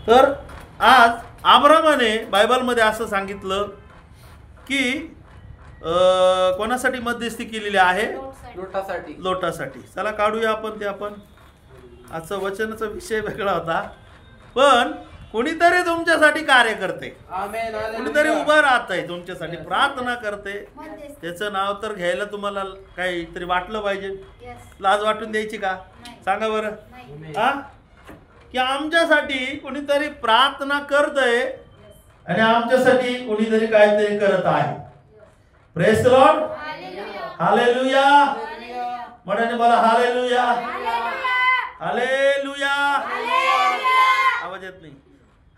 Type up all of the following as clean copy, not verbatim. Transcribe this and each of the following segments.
तर आज अब्रामाने बायबलमध्ये असं सांगितलं की कोणासाठी मध्यस्थी केलेली आहे? लोटासाठी. चला काढूया आपण ते. आपण आजचा वचनाचा विषय वेगळा होता, पण कोणीतरी तुमच्यासाठी कार्य करते, कोणीतरी उभं राहतंय तुमच्यासाठी, प्रार्थना करते. त्याचं नाव तर घ्यायला तुम्हाला काहीतरी वाटलं पाहिजे. लाज वाटून द्यायची का? सांगा बरं. हा, की आमच्यासाठी कोणीतरी प्रार्थना करतंय आणि आमच्यासाठी कोणीतरी काहीतरी करत आहे. Praise the Lord. हालेलुया. म्हणाने मला हालेलुया. हालेलुया. आवाज येत नाही.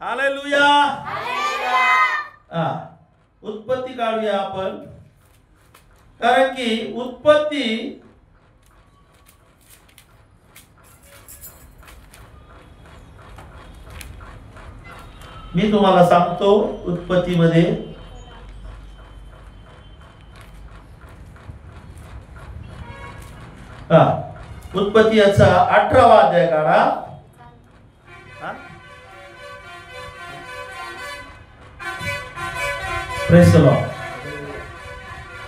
हालेलुया. उत्पत्ती काढूया आपण, कारण की उत्पत्ती मी तुम्हाला सांगतो. उत्पत्तीमध्ये उत्पत्ती याचा 18वा अध्याय काढा. Praise the Lord.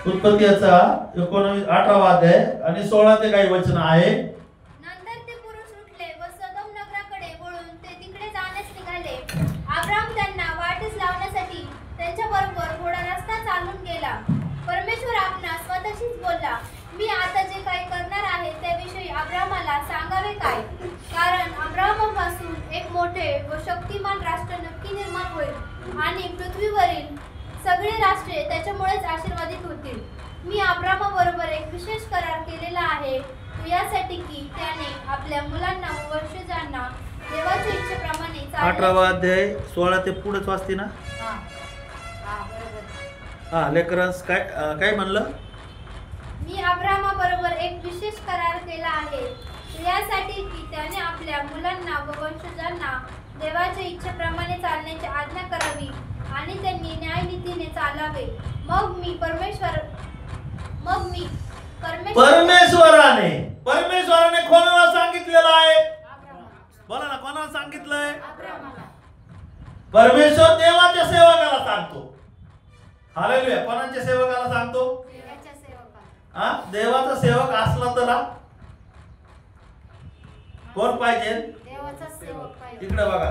उत्पत्ती याचा 18वा अध्याय आणि 16 ते काही वचन आहे. नंतर ते पुरुष उठले व सदोम नगराकडे वळून ते तिकडे जाण्यास निघाले. अब्राम त्यांना वाटच लावण्यासाठी त्यांच्याबरोबर थोडा रस्ता चालून गेला. परमेश्वर आपणास स्वतःशीच बोलला, मी आता जे काही करणार आहे त्याविषयी अब्रामाला सांगावे काय? कारण अब्रामापासून एक मोठे व शक्तिमान राष्ट्र नक्की निर्माण होईल आणि पृथ्वीवरील सगळे राष्ट्रे त्याच्यामुळेच आशीर्वादित होतील. मी अब्रामाबरोबर एक विशेष करार केलेला आहे, तो यासाठी की त्याने आपल्या मुलांना व वंशजांना देवाच्या इच्छेप्रमाणे 18वा अध्याय 16 ते पुढेच वाचते ना. लेकरांस काय म्हणलं? मी अब्रामाबरोबर एक विशेष करार केला आहे, यासाठी की त्याने आपल्या मुलांना व वंशजांना देवाच्या इच्छेप्रमाणे चालण्याची आज्ञा करावी आणि त्यांनी न्यायनीतीने चालावे. मग मी परमेश्वराने कोणाला सांगितलेलं आहे? बोला ना, कोणाला सांगितलंय? परमेश्वर देवाच्या सेवकाला सांगतो. हालेलुया. कोणाच्या सेवकाला सांगतो? देवाचा सेवक असला तर कोण पाहिजे? इकडे बघा.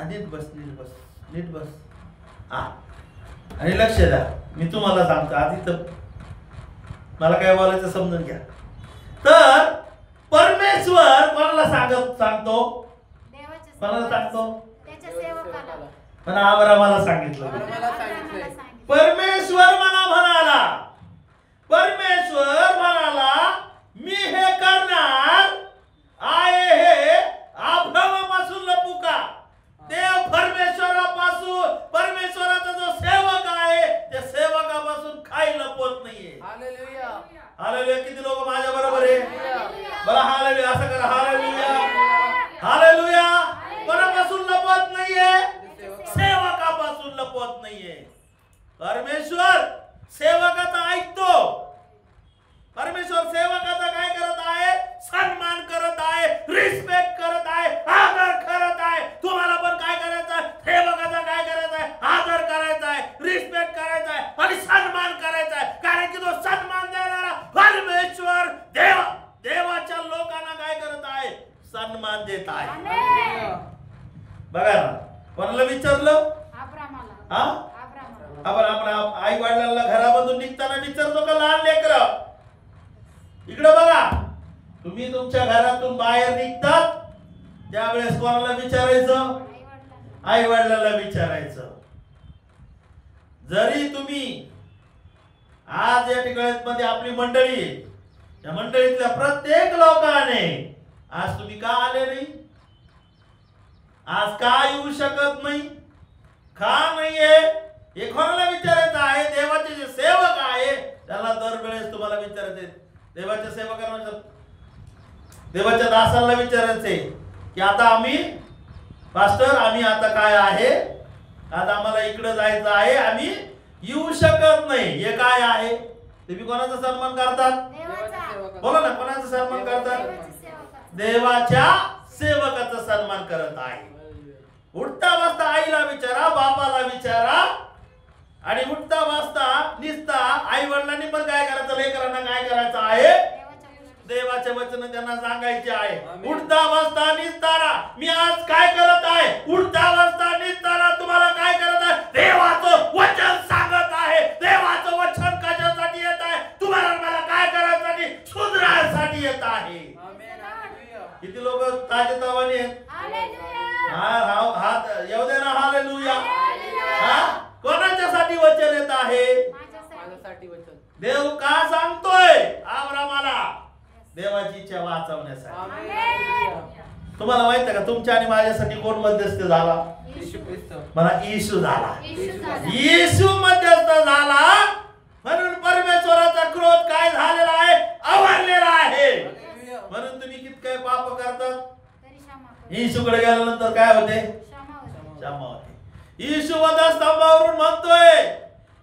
नीट बस. आणि लक्ष द्या, मी तुम्हाला सांगतो. आधी तर मला काय बोलायचं समजून घ्या. तर परमेश्वर कोणाला सांगतो? कोणाला सांगतो? पण अब्रामाला सांगितलं. परमेश्वर म्हणाला मी हे करणार आहे. हे अब्रामापासून लपू का? देव परमेश्वराचा जो सेवक आहे त्या सेवकापासून काही लपवत नाहीये. हालेलुया. किती लोक माझ्या बरोबर आहे? बरं, हालेलुया. असं करा. हालेलुया. कोणापासून लपवत नाहीये? सेवकापासून लपवत नाहीये. परमेश्वर सेवकाचा ऐकतो. परमेश्वर सेवकाचा काय करत आहे? सन्मान करत आहे, रिस्पेक्ट करत आहे, आदर करत आहे. तुम्हाला पण काय करायचं आहे? सेवकाचा काय करायचा आहे? आदर करायचा आहे, रिस्पेक्ट करायचा आहे आणि सन्मान करायचा आहे. कारण की तो सन्मान देणारा परमेश्वर देवाच्या लोकांना काय करत आहे? सन्मान देत आहे. बघा ना, कोणाला विचारलं? आपण आई वडिलांना घरामधून निघताना विचारतो का लहान लेकरं? इकडे बघा. तुम्ही तुमच्या घरातून बाहेर निघतात त्यावेळेस कोणाला विचारायचं? आई वडिलांना विचारायचं. जरी तुम्ही आज या ठिकाणी आपली मंडळी आहे, त्या मंडळीतल्या प्रत्येक लोकांनी आज तुम्ही का आले नाही? आज का येऊ शकत नाही? का नाहीये? हे कोणाला विचारायचं आहे? देवाचे जे सेवक आहे त्याला दरवेळेस तुम्हाला विचारायचे. देवाच्या सेवकांना, देवाच्या दासांना विचारायचे की आता आम्ही पास्टर, आम्ही आता काय आहे? आता आम्हाला इकडे जायचं आहे, आम्ही येऊ शकत नाही. हे काय आहे? तुम्ही कोणाचा सन्मान करतात? बोला ना, कोणाचा सन्मान करतात? देवाच्या सेवकाचा सन्मान करत आहे. उठता बसता आईला विचारा, बापाला विचारा, आणि उठता बसता निसता आई वडिलांनी पण काय करायचं, लेकरांना काय करायचं आहे, देवाचे वचन त्यांना सांगायचे आहे. उठता बसता निसताना मी आज काय करत आहे, उठता बसता निसताना तुम्हाला काय करत आहे, देवाचं वचन सांगत आहे. देवाचं वचन कशासाठी येत आहे, तुम्हाला मला काय करायसाठी, सुधारण्यासाठी येत आहे. किती लोक ताजेतवाने आहेत, हात येऊ दे ना, हालेलुया. कोणाच्यासाठी वचन येत आहे, देव का सांगतोय अब्रामाला, देवाची इच्छा वाचवण्यासाठी. तुम्हाला माहित आहे का तुमच्या आणि माझ्यासाठी कोण मध्यस्थ झाला, मला येशू झाला. येशू मध्यस्थ झाला म्हणून परमेश्वराचा क्रोध काय झालेला आहे, आवरलेला आहे. म्हणून तुम्ही कितके पाप करतात, येशूकडे गेल्यानंतर काय होते, क्षमा होते. येशू वधस्तंभावरून म्हणतोय,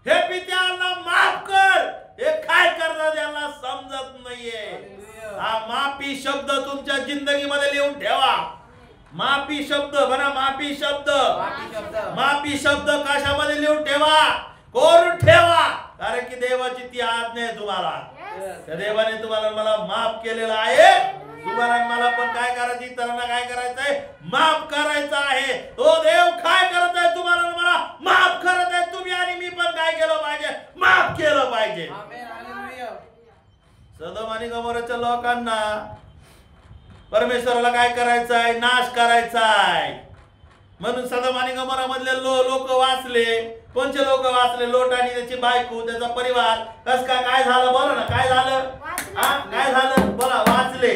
हे पित्यांना माफ कर, हे काय करतात यांना समजत नाहीये. हा माफी शब्द तुमच्या जिंदगीमध्ये लिहून ठेवा. माफी शब्द म्हणा, माफी शब्द, माफी शब्द कशामध्ये लिहून ठेवा, कोरून ठेवा. कारण की देवाची ती आज्ञा आहे तुम्हाला. त्या देवाने तुम्हाला मला माफ केलेला आहे. तुम्हाला मला पण काय करायचं, इतरांना काय करायचंय, माफ करायचं आहे. तो देव काय करत आहे, तुम्हाला मला माफ करत आहे. तुम्ही आणि मी पण काय केलं पाहिजे, माफ केलं पाहिजे. सदोम आणि गमोराच्या लोकांना परमेश्वराला काय करायचं आहे, नाश करायचा आहे. म्हणून सदोम आणि गमोरा मधले लोक वाचले. कोणते लोक वाचले, लोट आणि त्याची बायको, त्याचा परिवार. कस काय झालं, बोला ना, काय झालं, काय झालं, बोला, वाचले.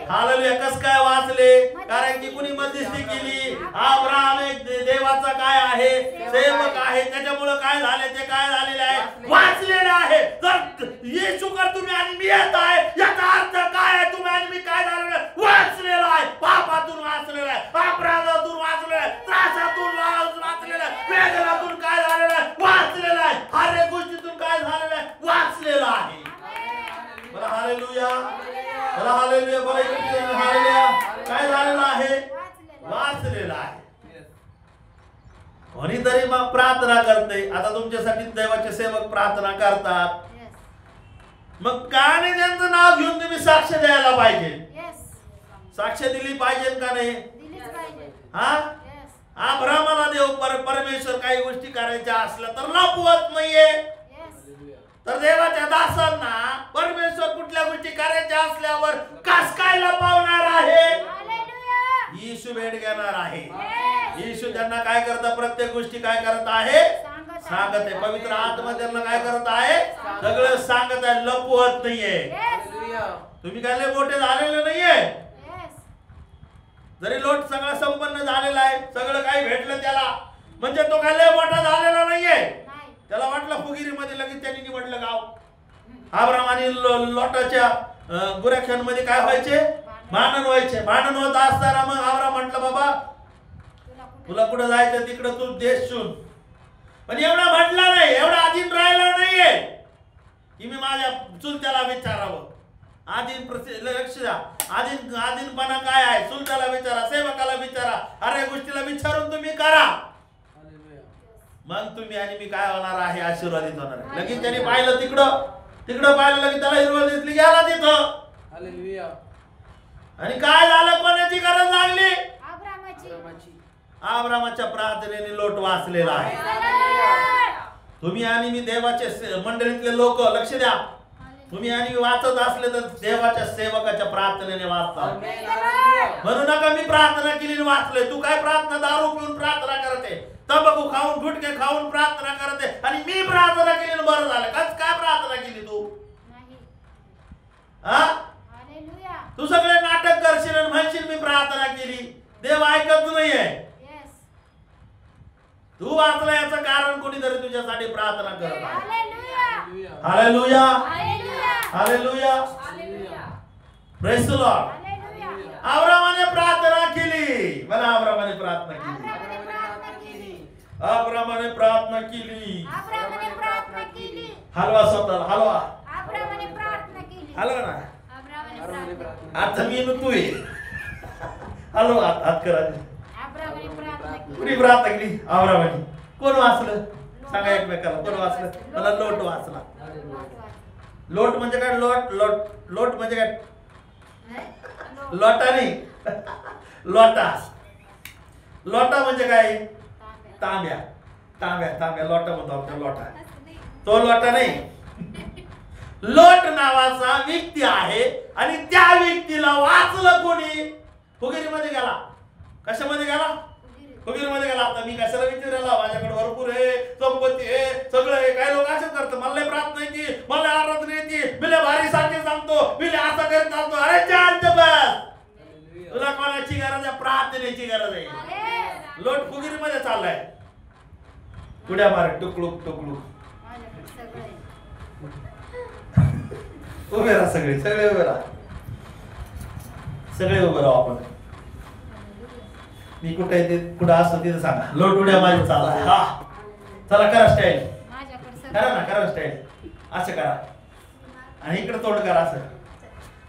हालेलुया. कस काय वाचले, कारण की कुणी मध्यस्थी केली. अब्राहम एक देवाचा काय आहे, सेवक आहे. त्याच्यामुळे काय झाले, ते काय झालेले आहे, वाचलेले आहे. तर येशू कर तुम्ही आणि मी येत आहे, याचा अर्थ काय आहे, तुम्ही आणि मी काय झालेलं आहे, वाचलेला आहे. पापातून वाचलेला आहे, अपराधातून वाचलेला आहे, त्रासातून वाचलेला आहे, वेदनातून काय झालेलं आहे, वाचलेला आहे. हर एक गोष्टीतून काय झालेलं आहे, वाचलेला आहे. बरं, हालेलुया, बरं, हालेलुया, बरं, इकडे हालेलुया. काय झालेलं आहे, वाचलेला आहे. कोणीतरी मग प्रार्थना करते. आता तुमच्यासाठी देवाचे सेवक प्रार्थना करतात. मग का नाही त्यांचं नाव घेऊन तुम्ही साक्ष द्यायला पाहिजे, साक्ष दिली पाहिजे का नाही. हा, अब्राहमाला देव परमेश्वर काही गोष्टी करायच्या असल्या तर लपवत नाहीये. तर देवाच्या दासांना परमेश्वर कुठल्या गोष्टी करायच्या असल्यावर कस काय लपवणार आहे. येशू भेट घेणार आहे. येशू त्यांना काय करता, प्रत्येक गोष्टी काय करत आहे, सांगत आहे. पवित्र आत्मा त्यांना काय करत आहे, सगळं सांगत आहे, लपवत नाहीये. तुम्ही काय लय मोठे झालेले नाहीये. जरी लोट सगळं संपन्न झालेला आहे, सगळं काही भेटलं त्याला, म्हणजे तो काय लय मोठा झालेला नाहीये. त्याला वाटलं फुगिरीमध्ये लगेच त्यांनी निवडलं गाव. अब्राहम आणि लोटाच्या गुराख्यांमध्ये काय व्हायचे, भांडण व्हायचे. भांडण होत असताना मग अब्राहम म्हटलं, बाबा तुला कुठं जायचं तिकडं तू देश शोध. पण एवढा म्हटला नाही, एवढा अधीन राहिला नाहीये की मी माझ्या चुलत्याला विचारावं. लक्ष द्या, आधीनपणा काय आहे, चुलत्याला विचारा, सेवकाला विचारा, अरे गोष्टीला विचारून तुम्ही करा. मग तुम्ही आणि मी काय होणार आहे, आशीर्वादित होणार आहे. लगेच त्याने पाहिलं, तिकडं पाहिलं, लगेच त्याला हिरवळ दिसली, गेला तिथं. आणि काय झालं, कोणाची गरज लागली, अब्रामाच्या प्रार्थनेने लोट वाचलेला आहे. तुम्ही आणि मी देवाचे मंडळीतले लोक लक्ष द्या, तुम्ही आणि मी वाचत असले तर देवाच्या सेवकाच्या प्रार्थनेने वाचतात. म्हणू नका मी प्रार्थना केली वाचले. तू काय प्रार्थना, दारू पिऊन प्रार्थना करते, तंबाखू खाऊन, गुटखे खाऊन प्रार्थना करते, आणि मी प्रार्थना केली बरं झालं. कस काय प्रार्थना केली तू, हा, तू सगळे नाटक करशील आणि म्हणशील मी प्रार्थना केली. देव ऐकत नाहीये. तू वाचला याचं कारण कोणीतरी तुझ्यासाठी प्रार्थना करत आहे. Hallelujah, hallelujah, praise the Lord. अब्रामाने प्रार्थना केली. मला अब्रामाने प्रार्थना केली. अब्रामाने प्रार्थना केली. हलवा स्वतः, हलवा, हलवा ना. आता मी तू हॅलो हात करा. कुणी प्रार्थना केली? अब्रामाने. कोण वाचलं सांगा एकमेकाला, कोण वाचलं? मला लोट वाचला. लोट म्हणजे काय? लोट म्हणजे काय? लोटा नाही, लोटा. लोटा म्हणजे काय? तांब्या. लोटा म्हणतो आपण लोटा. तो लोटा नाही. लोट नावाचा व्यक्ती आहे आणि त्या व्यक्तीला वाचलं कोणी? फुगिरीमध्ये गेला. कशामध्ये गेला? फुगिरीमध्ये गेला. आता मी कशाला विचारायला? माझ्याकडे भरपूर आहे, संपत्ती आहे, सगळं आहे. काही लोक असं करतात, मला लय प्रार्थना येते, मला आराधना येते, मी लय भारी सारखे सांगतो, मी लय असं करत असतो. अरे शांत बस. तुला कोणाची गरज आहे? प्रार्थनेची गरज आहे. लोट फुगिरीमध्ये चाललाय. पुढ्या मार टुकलूक. उभे राहा सगळे उभे राहा. सगळे उभे राहा. आपण मी कुठे येते, कुठं असतो तिथे सांगा. लोट उड्या माझी चालला. हा चला करा स्टाईल. करा स्टाईल. असं करा आणि इकडे तोंड करा असं.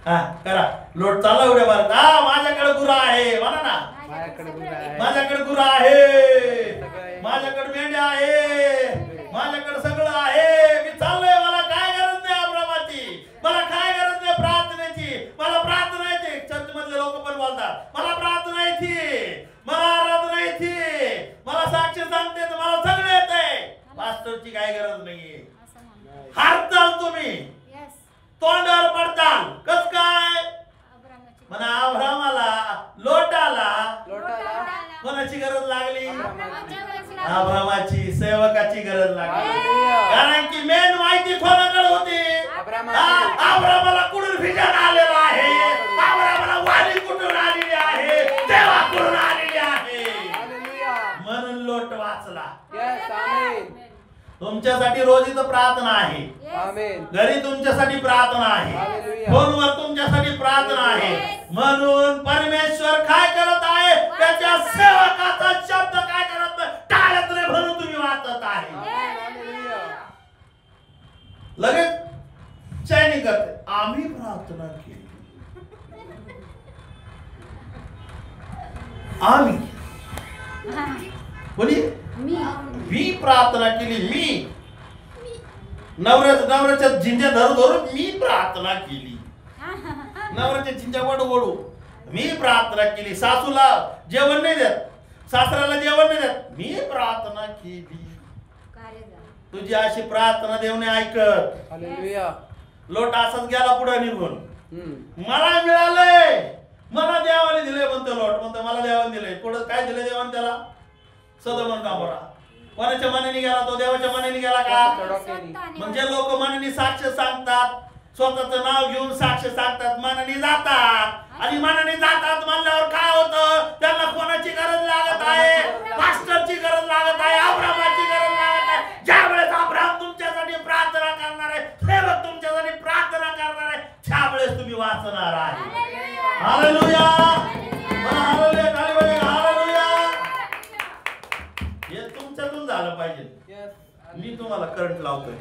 हा करा. लोट चालला उड्या मारत. हा माझ्याकडे गुरा आहे म्हणा ना. माझ्याकडे गुरा आहे, माझ्याकडे मेंढ्या आहे, माझ्याकडे सगळं आहे. मी चाललोय. मला काय गरज नाही अब्रामाची, मला काय गरज नाही प्रार्थनेची. मला प्रार्थना येते. चर्च मधले लोक पण बोलतात मला प्रार्थना येते, मला आराधना येते, मला साक्ष सांगते, मला सगळं येतंय. पास्टरची काय गरज नाहीये. हारताल तुम्ही, तोंडावर पडताल. कस काय? म्हणा अब्रामाला, लोटाला कोणाची गरज लागली? अब्रामाची, सेवकाची गरज लागली. कारण की मेन माहिती कोणाकडे होती? अब्रामाला कुठून विजन आलेला आहे, अब्रामाला वाणी कुठून आलेली आहे, देवाकडून आलेली आहे. म्हणून लोट वाचला. तुमच्यासाठी रोज इथं प्रार्थना आहे. घरी तुमच्यासाठी प्रार्थना आहे, फोनवर तुमच्यासाठी प्रार्थना आहे. म्हणून परमेश्वर काय करत आहे? त्याच्या सेवकाचा शब्द काय करत नाही, टाळत नाही, म्हणून तुम्ही वाचत आहे. लगेच चैनी करते. आम्ही प्रार्थना केली, आम्ही कोणी? मी प्रार्थना केली. मी नवऱ्याच्या झिंज्या धरून मी प्रार्थना केली. नवऱ्याच्या झिंज्या वडू मी प्रार्थना केली. सासूला जेवण नाही देत, सासऱ्याला जेवण नाही देत, मी प्रार्थना केली. तुझी अशी प्रार्थना देवने ऐकत. लोट असाच गेला पुढे निघून. मला मिळालंय, मला देवाने दिले म्हणतो लोट. म्हणतो मला देवाने दिले. पुढे काय दिले देवाने त्याला? सदोम आणि गमोरा. कोणाच्या मनाने गेला तो? देवाच्या मनाने गेला का? म्हणजे लोक मनाने साक्ष सांगतात, स्वतःचं नाव घेऊन साक्ष सांगतात, मनाने जातात. आणि मनाने जातात म्हणल्यावर काय होतं? त्यांना कोणाची गरज लागत आहे? पास्टरची गरज लागत आहे, अब्रामाची गरज लागत आहे. ज्या वेळेस अब्राम तुमच्यासाठी प्रार्थना करणार आहे, सेवक तुमच्यासाठी प्रार्थना करणार आहे, त्यावेळेस तुम्ही वाचणार आहे. हालेलुया. हालेलुया. टाळी वाजवा. हालेलुया. हे तुमच्यातून झालं पाहिजे. मी तुम्हाला करंट लावतोय,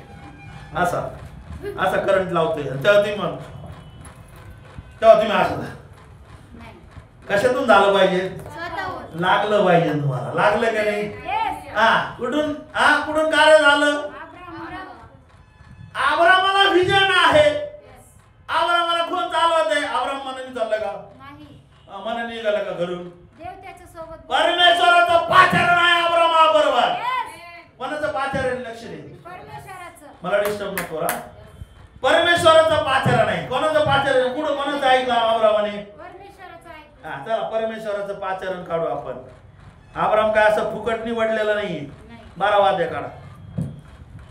असा करंट लावतोय, तेव्हा तुम्ही असं कशातून झालं पाहिजे? लागलं पाहिजे तुम्हाला. लागलं का नाही? कुठून कार्य झालं? अब्रामाला विजन आहे. अब्रामाला कोण चालवत आहे? अब्राम मनाने चाललं का? मनाने निघाला का घरून? परमेश्वराचं पाचारण आहे अब्रामा बरोबर. कोणाचं पाचारण? लक्ष दे, मला डिस्टर्ब नको. परमेश्वराचं पाचारण आहे. कोणाचं पाचारण? कुठं कोणाचं ऐकलं अब्रामाने? चला परमेश्वराचं पाचारण काढू आपण. अब्राम काय असं फुकट निवडलेलं नाही. 12 वाद्य काढा.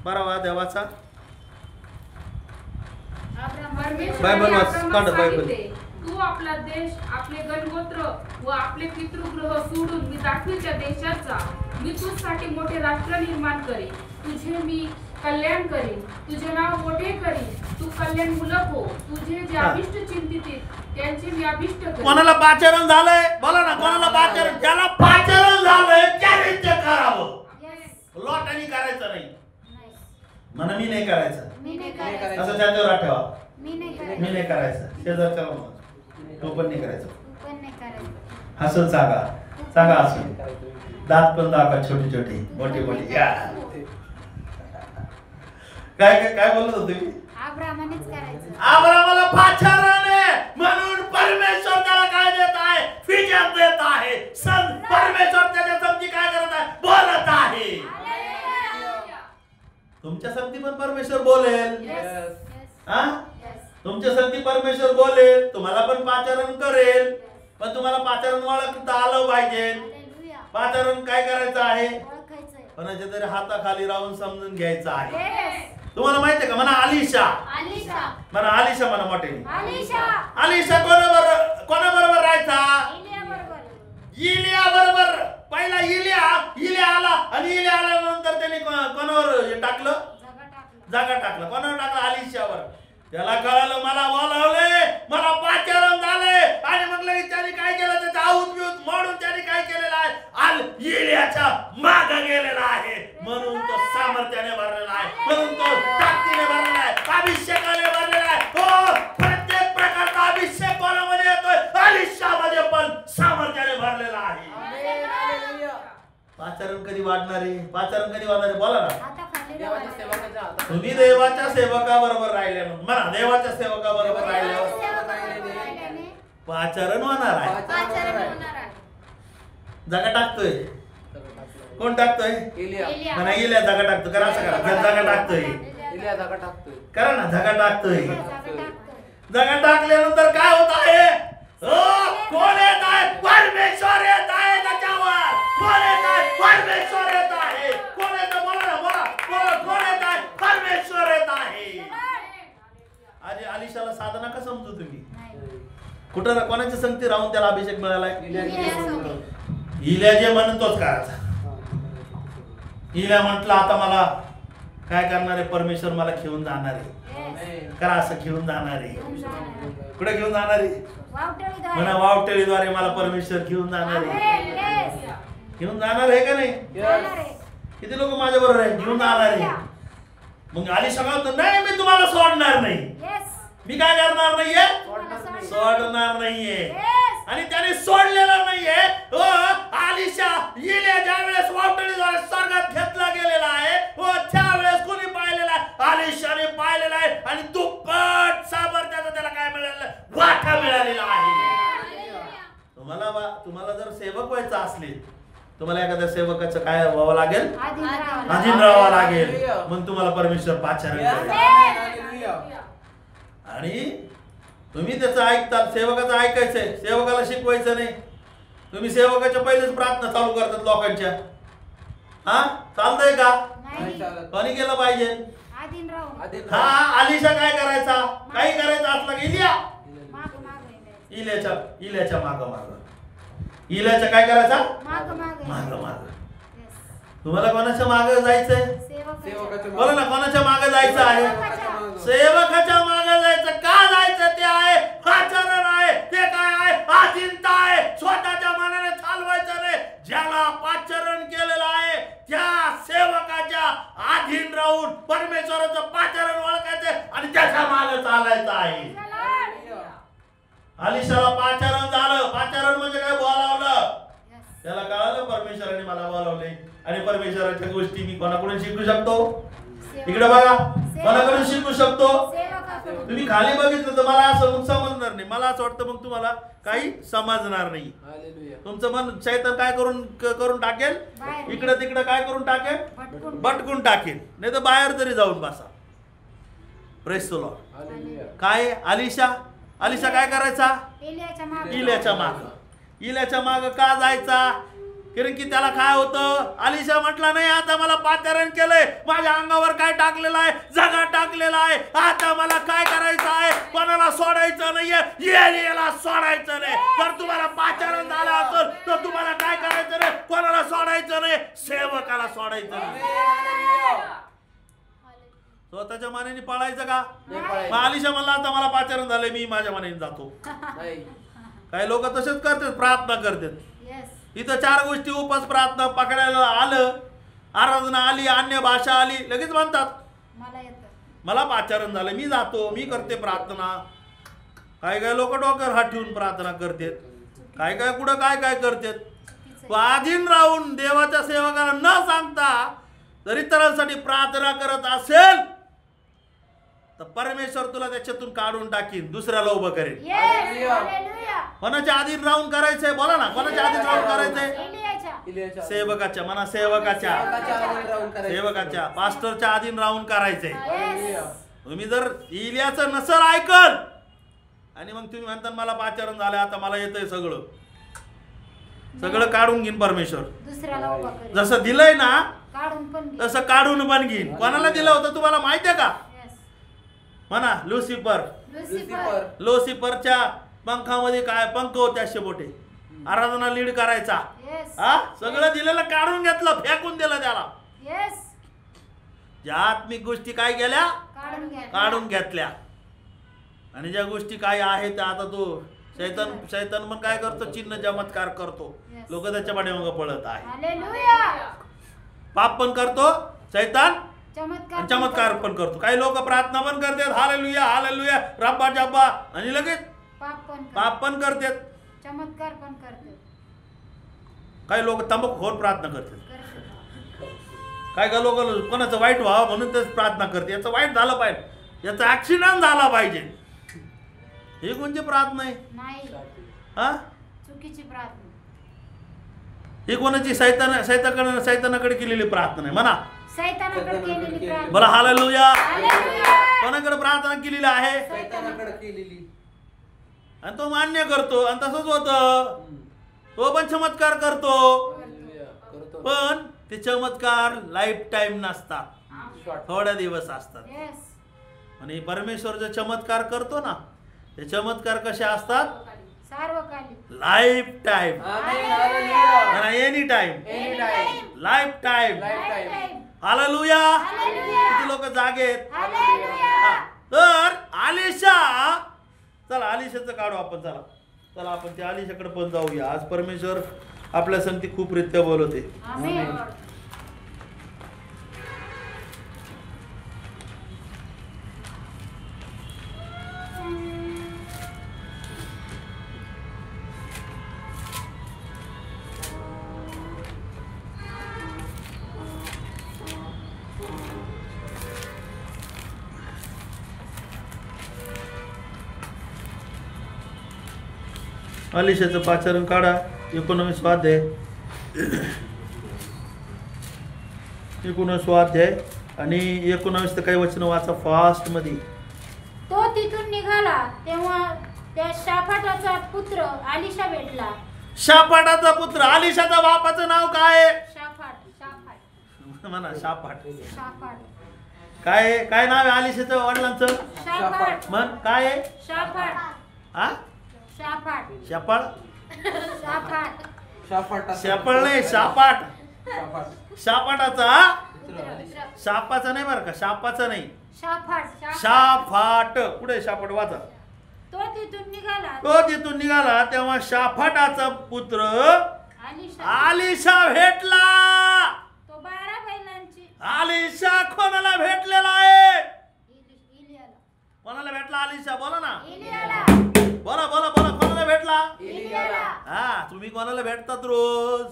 12 वाद्य वाचा. बायबल वाच. काढ बायबल. तू आपला देश, आपले गणगोत्र व आपले पितृगृह सोडून मी दाखवीच्या देशाचा मी तुझ्यासाठी मोठे राष्ट्र निर्माण करेन. तुझे मी कल्याण करेन, तुझे नाव मोठे करीन, तू कल्याणमूलक हो. तुझे जे अभिष्ट चिंतित त्यांचे मी अभिष्ट करेन. कोणाला पाचारण झालंय? बोला ना, कोणाला पाचारण? ज्याला पाचारण झालंय त्याने ते करावं. लोटांनी करायचं नाही. म्हणा मी नाही करायचं. असं त्याच्यावर ठेवा. मी नाही करायचं. शेजारच्याला म्हणा तो पण नाही करायचं. हसून सांगा, सांगा हसून. दात पण दाखवा, छोटी छोटी मोठी मोठी. या काय काय काय बोलत होते मी? अब्राहमानेच करायचं. अब्राहमाला पाचाराने म्हणून परमेश्वर त्याला काय देत आहे? विजय देत आहे. परमेश्वर त्याच्या संगती काय करत आहे? बोलत आहे. तुमच्या संगती पण परमेश्वर बोलेल. हा, तुमच्या संगती परमेश्वर बोलेल, तुम्हाला पण पाचारण करेल. पण तुम्हाला पाचारण ओळखता आलं पाहिजे. पाचारण काय करायचं आहे? कोणाच्या तरी हाताखाली राहून समजून घ्यायचं आहे. तुम्हाला माहिती आहे का? म्हणा अलिशा. म्हणा अलिशा, म्हणा मोठे. अलिशा कोणाबरोबर राहायचा? इलिया बरोबर. पहिला इलिया आला आणि इलिया आल्यानंतर त्याने कोणावर टाकलं? जागा टाकलं. कोणावर टाकलं? अलिशावर. त्याला कळालं मला बोलावले, मला पाचारण झाले. आणि मग लगेच त्याने काय केलं? त्याचा आऊत बिऊत मोडून त्याने काय केलेलं आहे? इलियाच्या माग गेलेला आहे. म्हणून तो सामर्थ्याने भरलेला आहे, म्हणून तो ताकदीने भरलेला आहे, अभिषेकाने भरलेला आहे. हो, प्रत्येक प्रकारचा अभिषेक कोणामध्ये येतोय? अलिशामध्ये पण सामर्थ्याने भरलेला आहे. पाचारण कधी वाढणार आहे? पाचारण कधी वाढणार आहे? बोला ना. तुम्ही देवाच्या सेवकाबरोबर राहिले, म्हणा देवाच्या सेवकाबरोबर राहिल्यावर पाचारण होणार आहे. जागा टाकतोय. कोण टाकतोय? म्हणा इलिया जागा टाकतो. करा असं करा, जागा टाकतोय. करा ना, जागा टाकतोय. जागा टाकल्यानंतर काय होत आहे? कोण येत आहे? परमेश्वर येत आहे त्याच्यावर. कोण येत आहे? परमेश्वर येत आहे. कोण येत? बोला ना, बोला. कोण येत आहे? परमेश्वर येत आहे. आज अलिशाला साधना का समजू तुम्ही? कुठं कोणाच्या संगती राहून त्याला अभिषेक मिळालाय? इलिया जे म्हणून तोच करायचा. इलिया म्हटलं आता मला काय करणार आहे? परमेश्वर मला घेऊन जाणार आहे. करा असं, घेऊन जाणार आहे. कुठे घेऊन जाणार आहे? म्हणा वावटेळीद्वारे मला परमेश्वर घेऊन जाणार आहे. घेऊन जाणार आहे का नाही? किती लोक माझ्या बरोबर आहे? घेऊन जाणार आहे. मग अलिशा म्हणतो नाही, मी तुम्हाला सोडणार नाही. मी काय करणार नाहीये? सोडणार नाहीये. आणि त्याने सोडलेलं नाहीये. अलिशा इलिया ज्या वेळेस वावटळीद्वारे स्वर्गात घेतला गेलेला आहे, त्यावेळेस कोणी पाहिलेला आहे? अलिशाने पाहिलेला आहे. आणि दुप्पट सामर्थ्याचा त्याला काय मिळालेलं? वाटा मिळालेला आहे. तुम्हाला जर सेवक व्हायचं असले, तुम्हाला एखाद्या सेवकाचं काय व्हावं लागेल? अधीन राहावं लागेल. मग तुम्हाला परमेश्वर पाचारण करेल. आणि तुम्ही त्याचं ऐकता, सेवकाचं ऐकायचंय, सेवकाला शिकवायचं नाही. तुम्ही सेवकाच्या पहिलेच प्रार्थना चालू करतात लोकांच्या. हा, चालतंय का? कोणी केलं पाहिजे? हा, अलिशा काय करायचा? काही करायचं असलं की इलियाच्या माग इलियाच्या काय करायचा? माग. तुम्हाला कोणाच्या माग जायचंय? बोला ना, कोणाच्या माग जायचं आहे? सेवकाच्या माग जायचं. का जायचं? ते आहे पाचारण आहे. ते काय आहे? अधीनता आहे. स्वतःच्या मनाने चालवायचं नाही. ज्याला पाचारण केलेलं आहे त्या सेवकाच्या अधीन राहून परमेश्वराचं पाचारण ओळखायचं आणि त्याच्या मागे चालायचं आहे. अलिशाला पाचारण झालं. पाचारण म्हणजे काय? बोलावलं. त्याला कळालं परमेश्वराने मला बोलावले आणि परमेश्वराच्या गोष्टी मी कोणाकडून शिकू शकतो? इकडे बघा, कोणाकडून शिकू शकतो? तुम्ही खाली बघितलं तर मला असं समजणार नाही. मला असं वाटतं मग तुम्हाला काही समजणार नाही. तुमचं मन शैतान काय करून टाकेल? इकडं तिकडं काय करून टाकेल? भटकून टाकेल. नाही तर बाहेर तरी जाऊन बसा. Praise the Lord. काय अलिशा काय करायचा? इलियाच्या माग का जायचा? कारण की त्याला काय होतं? अलिशा म्हटला नाही आता मला पाचारण केलंय, माझ्या अंगावर काय टाकलेलं आहे? जगा टाकलेला आहे. आता मला काय करायचं आहे? कोणाला सोडायचं नाहीये, एलियाला सोडायचं नाही. जर तुम्हाला पाचारण झालं असेल तर तुम्हाला काय करायचं नाही? कोणाला सोडायचं नाही, सेवकाला सोडायचं नाही. स्वतःच्या मनाने पळायचं का? मग अलिशा म्हणला आता मला पाचारण झालंय, मी माझ्या मनाने जातो. काही लोक तसेच करतात, प्रार्थना करतात. इथं 4 गोष्टी उपास प्रार्थना पकडायला आलं, आराधना आली, अन्य भाषा आली, लगेच म्हणतात मला पाचारण झालं, मी जातो, मी करते प्रार्थना. काही लोक डोक्यावर हात ठेवून प्रार्थना करतात. काय काय कुठं काय काय करतात. तू अधीन राहून देवाच्या सेवकाला न सांगता जर इतरांसाठी प्रार्थना करत असेल तर परमेश्वर तुला त्याच्यातून काढून टाकीन, दुसऱ्याला उभं करेल. कोणाच्या अधीन राहून करायचंय? बोला ना, कोणाच्या अधीन राहून करायचंय? सेवकाच्या. म्हणा सेवकाच्या. सेवकाच्या पास्टरच्या अधीन राहून करायचंय. तुम्ही जर इलियाचं नसल ऐकल आणि मग तुम्ही म्हणता मला पाचारण झालं, आता मला येतंय सगळं सगळं काढून घेईन परमेश्वर. जसं दिलंय ना तसं काढून पण घेईन. कोणाला दिलं होतं तुम्हाला माहितीये का? म्हणा लुसिफर. लुसिफरच्या पंखामध्ये काय पंख होते असे मोठे, आराधना लीड करायचा. हा सगळं दिलेलं काढून घेतलं, फेकून दिलं त्याला. ज्या आत्मिक गोष्टी काय गेल्या काढून घेतल्या आणि ज्या गोष्टी काय आहेत त्या आता तो शैतान पण काय करतो? चिन्ह चमत्कार करतो. लोक त्याच्या पाठीमागे पळत आहे. पाप पण करतो शैतान, चमत्कार पण करतो. काही लोक प्रार्थना पण करतात, हालेलुया हालेलुया रब्बा जब्बा, आणि लगेच पाप पण करतात, चमत्कार पण करतात. काही लोक तंबाखू प्रार्थना करतात. काय लोक कोणाचं वाईट व्हावं म्हणून तेच प्रार्थना करते. याचं वाईट झालं पाहिजे, याचा ऍक्सिडेंट झाला पाहिजे. ही कोणती प्रार्थना आहे? हा चुकीची प्रार्थना. ही कोणाची? सैतानाकडे केलेली प्रार्थना आहे. म्हणा सैतानाकडे केलेली प्रार्थना. बरं हालेलुया. कोणाकडे प्रार्थना केलेली आहे? सैतानाकडे केलेली. आणि तो मान्य करतो आणि तसंच होतं. तो पण चमत्कार करतो, पण ते चमत्कार लाईफ टाइम नसतात, थोड्या दिवस असतात. आणि परमेश्वर जो चमत्कार करतो ना ते चमत्कार कसे असतात? Life time, any time, life time. Hallelujah. किती लोक जागेत. तर आलिशा, चला आलिशाचं काढू आपण. चला आपण त्या आलिशाकडे पण जाऊया. आज परमेश्वर आपल्या संगती खूप रित्या बोलवते. अलिशाचं पाचारण काढा. 19 अध्याय, 19 अध्याय आणि 19 तर काही वचन वाचा फास्ट मध्ये. तो तिथून निघाला तेव्हा त्या शाफाटाचा पुत्र आलिशा भेटला. शाफाटाचा पुत्र. आलिशाच्या बापाचं नाव काय? शाफाट. म्हणा शाफाट. शाफाट. काय नाव आहे आलिशाचं वडिलांचं? शाफाट. म्हण काय आहे? शाफाट. हा शाफाट. शापाळ. शाफाट. शापाळ नाही, शापाट. शापाटाचा, शापाचा नाही बरं का, शापाचा नाही, शाफाट. शाफाट. कुठे शापाट वाचा. तो तिथून निघाला तेव्हा शाफाटाचा पुत्र आलिशा भेटला. तो 12 बैलांची. आलिशा कोणाला भेटलेला आहे? कोणाला भेटला आलिशा? बोला ना. बोला कोणाला भेटला? हा तुम्ही कोणाला भेटतात रोज?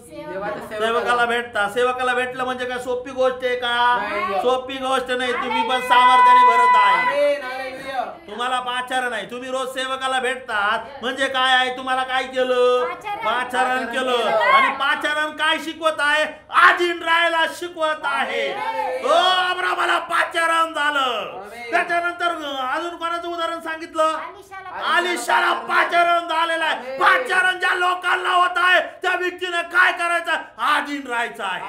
सेवकाला भेटता. सेवकाला भेटलं म्हणजे काय सोपी गोष्ट आहे का? सोपी गोष्ट नाही. तुम्ही पण सामर्थ्याने भरत आहे. तुम्हाला पाचारण आहे. तुम्ही रोज सेवकाला भेटतात म्हणजे काय आहे? तुम्हाला काय केलं? पाचारण केलं. आणि पाचारण काय शिकवत आहे? आधीन राहायला शिकवत आहे. तो अब्रामाला पाचारण झालं. त्याच्यानंतर अजून कोणाचं उदाहरण सांगितलं? आलिशाला पाचारण झालेलं आहे. पाचारण ज्या लोकांना होत आहे त्या व्यक्तीने काय करायचं? आधीन राहायचं आहे.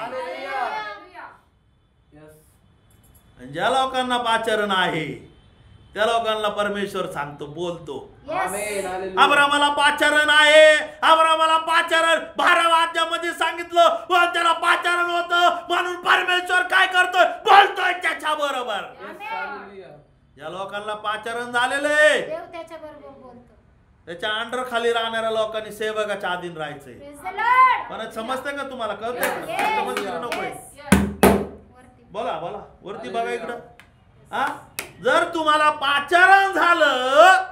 ज्या लोकांना पाचारण आहे त्या लोकांना परमेश्वर सांगतो, बोलतो. अब्रामाला पाचारण आहे. अब्रामाला पाचारण 12व्या अध्यायामध्ये सांगितलं. त्याला पाचारण होतं म्हणून परमेश्वर काय करतोय? बोलतोय त्याच्या बरोबर. ज्या लोकांना पाचारण झालेले देव त्याच्या बरोबर बोलतो. त्याच्या अंडर खाली राहणाऱ्या लोकांनी सेवकाच्या अधीन राहायचंय. पण समजतंय का तुम्हाला? कळतंय? नकोय. बोला वरती बघा इकडं. हा जर तुम्हाला पाचारण झालं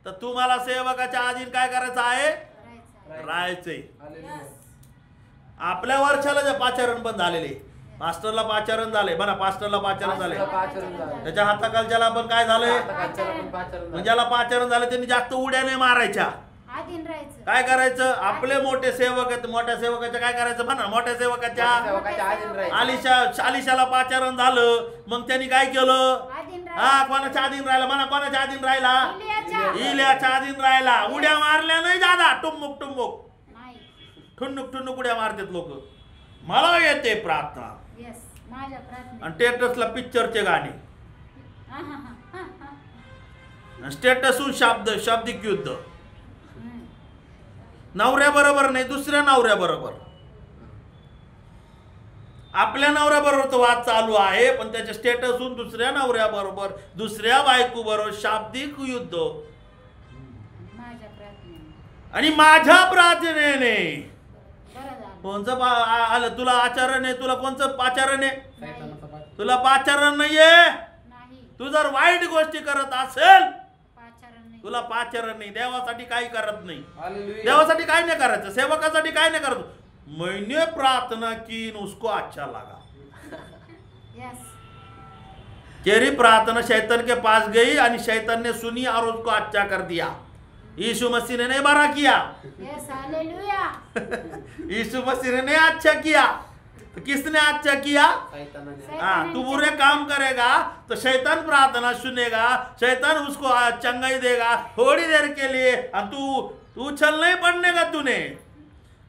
तर तुम्हाला सेवकाच्या अधीन काय करायचं आहे? राहायचंय. आपल्या वर्षाला जे पाचारण पण झालेले, मास्टरला पाचारण झाले म्हणा, पास्टरला पाचारण झाले, त्याच्या हाताखालच्याला पण काय झालंय, म्हणजे ज्याला पाचारण झालं त्यांनी जास्त उड्या नाही मारायच्या. काय करायचं, आपले मोठे सेवक आहेत, मोठ्या सेवकाच्या काय करायचं म्हणा, मोठ्या सेवकाच्या आलिशाला पाचारण झालं, मग त्यांनी काय केलं, हा कोणाच्या अधीन राहिला म्हणा, कोणाच्या अधीन राहिला, इल्याच्या अधीन राहिला. उड्या मारल्या नाही दादा, टुंबुक टुंबुक ठुन्नुक ठुन्नुक उड्या मारतात लोक. मला येते प्रार्थना आणि स्टेटसला पिक्चरचे गाणे, स्टेटसहून शाब्दिक युद्ध, नवऱ्या बरोबर नाही दुसऱ्या नवऱ्या बरोबर. आपल्या नवऱ्या बरोबर तो वाद चालू आहे, पण त्याच्या स्टेटसहून दुसऱ्या नवऱ्या बरोबर, दुसऱ्या बायको बरोबर शाब्दिक युद्ध. आणि माझ्या प्रार्थनेने कोणचं आलं तुला आचरण आहे, तुला कोणचं पाचारण आहे, तुला पाचारण नाहीये. तू जर वाईट गोष्टी करत असेल तुला पाचारण नाही. देवासाठी काही करत नाही, देवासाठी काय नाही करायचं, सेवकासाठी काय नाही करत. मैंने प्रार्थना की उसको अच्छा लगा, तेरी प्रार्थना शैतान के पास गई और शैतान ने सुनी और उसको अच्छा कर दिया. यीशु मसीह ने नहीं बड़ा किया, यीशु मसीह ने अच्छा किया. तो किसने अच्छा किया, हाँ. तू बुरे काम करेगा तो शैतान प्रार्थना सुनेगा, शैतान उसको चंगाई देगा थोड़ी देर के लिए. तू उछल नहीं पड़ने का, तूने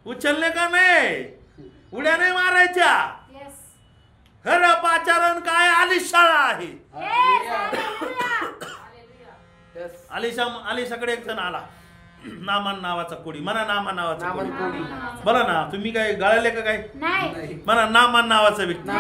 उछलने का नाही, उड्या नाही मारायच्या. खरं पाचारण काय आलिशाला आहे. आलिशाकडे एक जण आला, नामान नावाचा कोडी म्हणा, नामान नावाचा कोडी बोला ना. तुम्ही काय गाळले का काय म्हणा, नामान नावाचा व्यक्ती.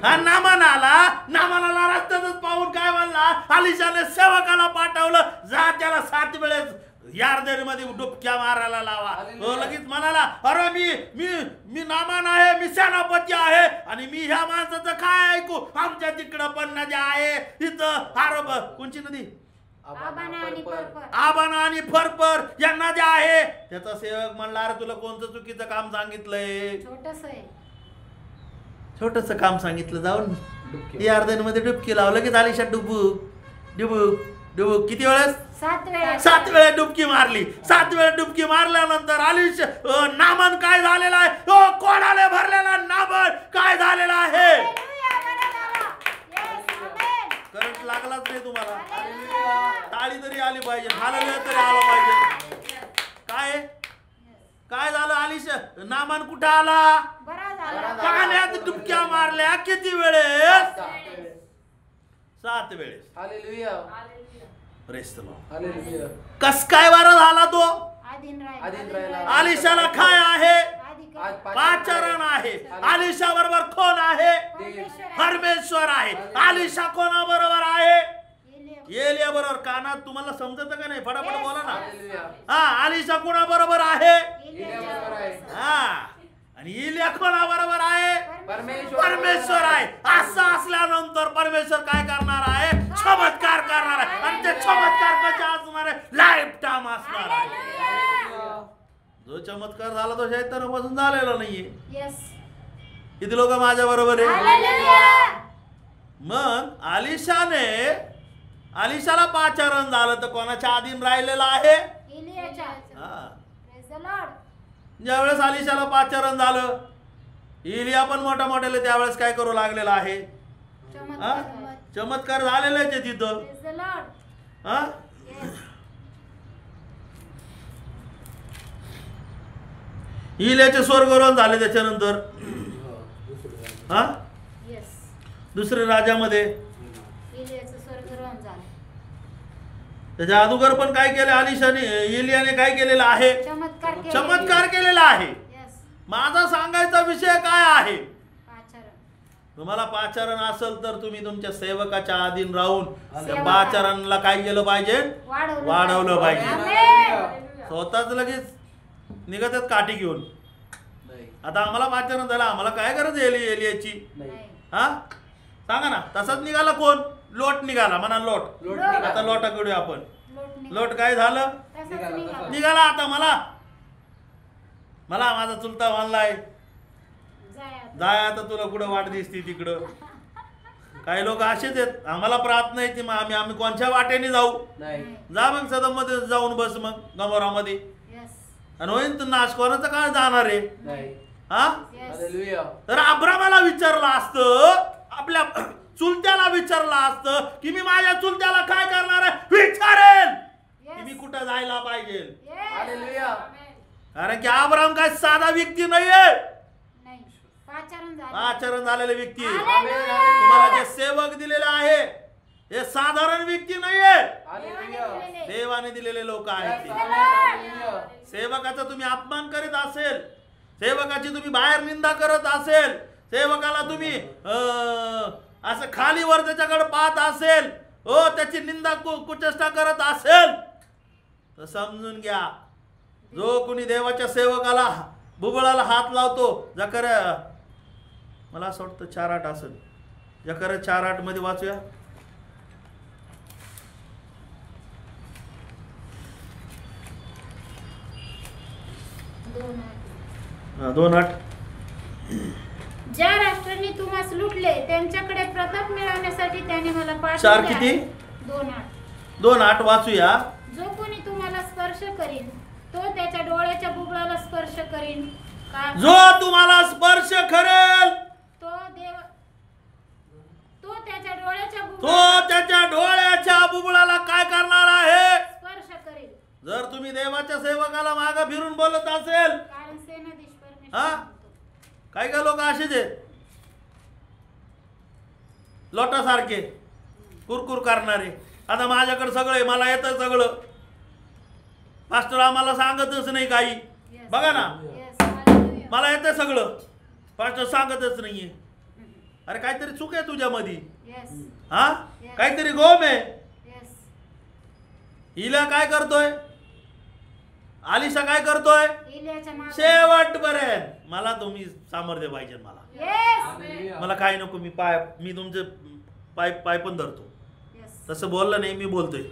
हा नामान आला, नामानाला रस्त्यातच पाहून काय म्हणला, आलिशाने सेवकाला पाठवलं, जा त्याला 7 वेळेस यार्देन मध्ये डुबक्या मारायला लावा. तो लगेच म्हणाला, अरे मी नामान आहे, मी सेनापती आहे आणि मी ह्या माणसाचं काय ऐकू, आमच्या तिकडं पण नदी आहे, इथं आरोप कोणची नदी, आबाना आणि फरफर या नद्या आहे. त्याचा सेवक म्हणला, अरे तुला कोणतं चुकीचं काम सांगितलंय, छोटस काम सांगितलं, जाऊन यार्देन मध्ये डुबकी लाव. लगेच आलिशा डुबुक डुबुक डुबुक किती वेळेस, 7 वेळा डुबकी मारली. 7 वेळा डुबकी मारल्यानंतर आलिशा नामन काय झालेला आहे, कोणाला भरलेला नामन काय झालेला आहे. करंट लागलाच नाही तुम्हाला, टाळी तरी आली पाहिजे, हालल्या तरी आलं पाहिजे. काय झालं, आलिशा नामान कुठं आला, पाण्यात डुबक्या मारल्या किती वेळेस, 7 वेळेस. कस काय बरं झाला तो, आलिशाला काय आहे, पाचारण आहे. आलिशा बरोबर कोण आहे, परमेश्वर आहे. आलिशा कोणा बरोबर आहे, एलिया बरोबर. कानात तुम्हाला समजत का नाही, फटाफट बोला ना. हा, आलिशा कोणा बरोबर आहे, हा. आणि एलिया कोणा बरोबर आहे, परमेश्वर आहे. असं असल्यानंतर परमेश्वर काय करणार आहे, चमत्कार करणार आहे. आणि ते चमत्कार कसे असणार आहे, लाईफ टाइम असणार आहे. जो चमत्कार झाला तो शैतानापासून झालेला नाहीये. किती लोक माझ्या बरोबर आहे. मग आलिशाला पाचारण झालं तर कोणाच्या अधीन राहिलेला आहे, ज्यावेळेस आलिशाला पाचारण झालं, इलिया पण मोठ्या मोठ्याला त्यावेळेस काय करू लागलेला आहे, चमत्कार झालेलाच आहे तिथं. हा, इलियाचे स्वर्गरोहण झाले. त्याच्यानंतर हा दुसऱ्या राजामध्ये त्याच्या अगोदर पण काय केलं, आलिशाने इलियाने काय केलेलं आहे, चमत्कार केलेला आहे. माझा सांगायचा विषय काय आहे, तुम्हाला पाचारण असेल तर तुम्ही तुमच्या सेवकाच्या अधीन राहून पाचारणला काय केलं पाहिजे, वाढवलं पाहिजे. स्वतःच लगेच निघतात काठी घेऊन. आता आम्हाला पाचारण झालं, आम्हाला काय गरज एलियाची, हा सांगा ना. तसंच निघाला कोण, लोट निघाला म्हणा, लोट. आता लोटाकडे आपण, लोट काय झालं, निघाला. आता मला मला माझा चुलता मानलाय, जाय आता. जाय आता तुला कुठं वाट दिसती तिकडं. काही लोक असेच आहेत, आम्हाला प्रार्थना आहे ती, मग आम्ही कोणत्या वाटेने जाऊ. नाही. जा मग सदम मध्ये जाऊन बस मग गमोरामध्ये, Yes. आणि होईन तू नाश कोणाचं काय जाणार आहे नाही. हा. Yes. हालेलुया. तर अब्रामाला विचारलं असतं, आपल्या चुलत्याला विचारलं असतं की मी माझ्या चुलत्याला काय करणार आहे, विचारेल की Yes. मी कुठं जायला पाहिजे. Yes. हालेलुया. कारण की अब्राम काय साधा व्यक्ती नाहीये, नाही. पाचारण झालं. आचरण झालेले व्यक्ती. हालेलुया. तुम्हाला जे सेवक दिलेले आहे हे साधारण व्यक्ती नाहीये, हालेलुया. देवाने दिलेले लोक आहेत. हालेलुया. सेवकाचा तुम्ही अपमान करीत असेल, सेवकाची तुम्ही बाहेर निंदा करत असेल, सेवकाला तुम्ही असं खालीवर त्याच्याकडे पाहत असेल, हो त्याची निंदा कुचेष्टा करत असेल, तर समजून घ्या जो कोणी देवाच्या सेवकाला बुबळाला हात लावतो, जकर मला असं वाटतं 4:8 असेल, जकर 4:8 मध्ये वाचूया. 2:8. ज्या राष्ट्रांनी तुम्हास लुटले त्यांच्याकडे प्रताप मिळवण्यासाठी त्याने मला 4 किती? 2:8. 2:8 वाचूया. जो कोणी तुम्हाला स्पर्श करीन तो त्याच्या डोळ्याच्या बुबुळाला स्पर्श करीन का जो तुम्हाला स्पर्श करेल तो त्याच्या डोळ्याच्या तो बुबुळाला त्याच्या डोळ्याच्या बुबुळाला काय करणार आहे. स्पर्श करील. जर तुम्ही देवाच्या सेवकाला मागे फिरून बोलत असेल, कारण सेनाधीश हा? परमेश्वर काही काही लोक असेच आहेत, लोटासारखे कुरकुर करणारे. आता माझ्याकडे सगळं आहे, मला येतं सगळं, मास्टर आम्हाला सांगतच नाही काही. Yes. बघा ना, Yes, hallelujah. मला येतं सगळं, पास्टर सांगतच नाहीये. अरे काहीतरी चूक आहे तुझ्यामध्ये, Yes, हा? Yes. काहीतरी गोम आहे. yes. हिला काय करतोय, आलिशा काय करतोय, इलियाच्या मागे. शेवट पर्यंत मला तुम्ही सामर्थ्य पाहिजे. मला Yes, हालेलुया. मला काही नको, मी तुमचे पाय पण धरतो. yes. तसं बोललं नाही, मी बोलतोय.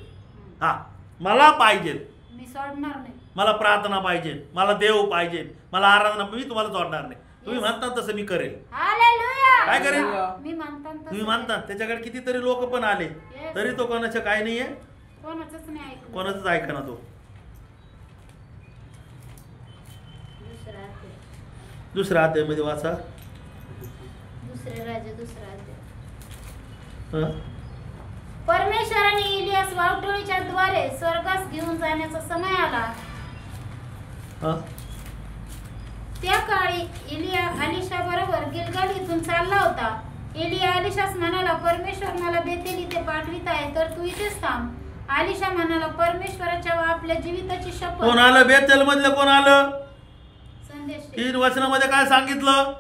हा, मला पाहिजे, मी सोडणार नाही. मला प्रार्थना पाहिजे, मला देव पाहिजे, मला आराधना. मी तुम्हाला जोडणार नाही. तुम्ही म्हणता तसं मी करेल. हालेलुया. काय करेल? मी म्हणतात तसं तुम्ही म्हणता त्याच्याकडे कितीतरी लोक पण आले, Yes. तरी तो कोणाचं काय नाहीये, कोणाचंच नाही ऐकलं. कोणाचंच ऐका ना. तो दुसरा अध्याय. दुसऱ्या अध्यायामध्ये वाचा. दुसरे राजा दुसरा अध्याय. हं? परमेश्वराने इलियास वावटळीच्या द्वारे स्वर्गास घेऊन जाण्याचा समय आला. हं? त्या काळी इलिया अलिशा बरोबर गिलगाल इथून चालला होता. इलिया अलिशास म्हणाला, परमेश्वर मला बेतेल इथे पाठवित आहे, तर तू इथेच थांब. अलिशा म्हणाला, परमेश्वराच्या व आपल्या जीविताची शपथ. कोण आलं बेतेल मधलं, कोण आलं? संदेश 3 वचनामध्ये काय सांगितलं?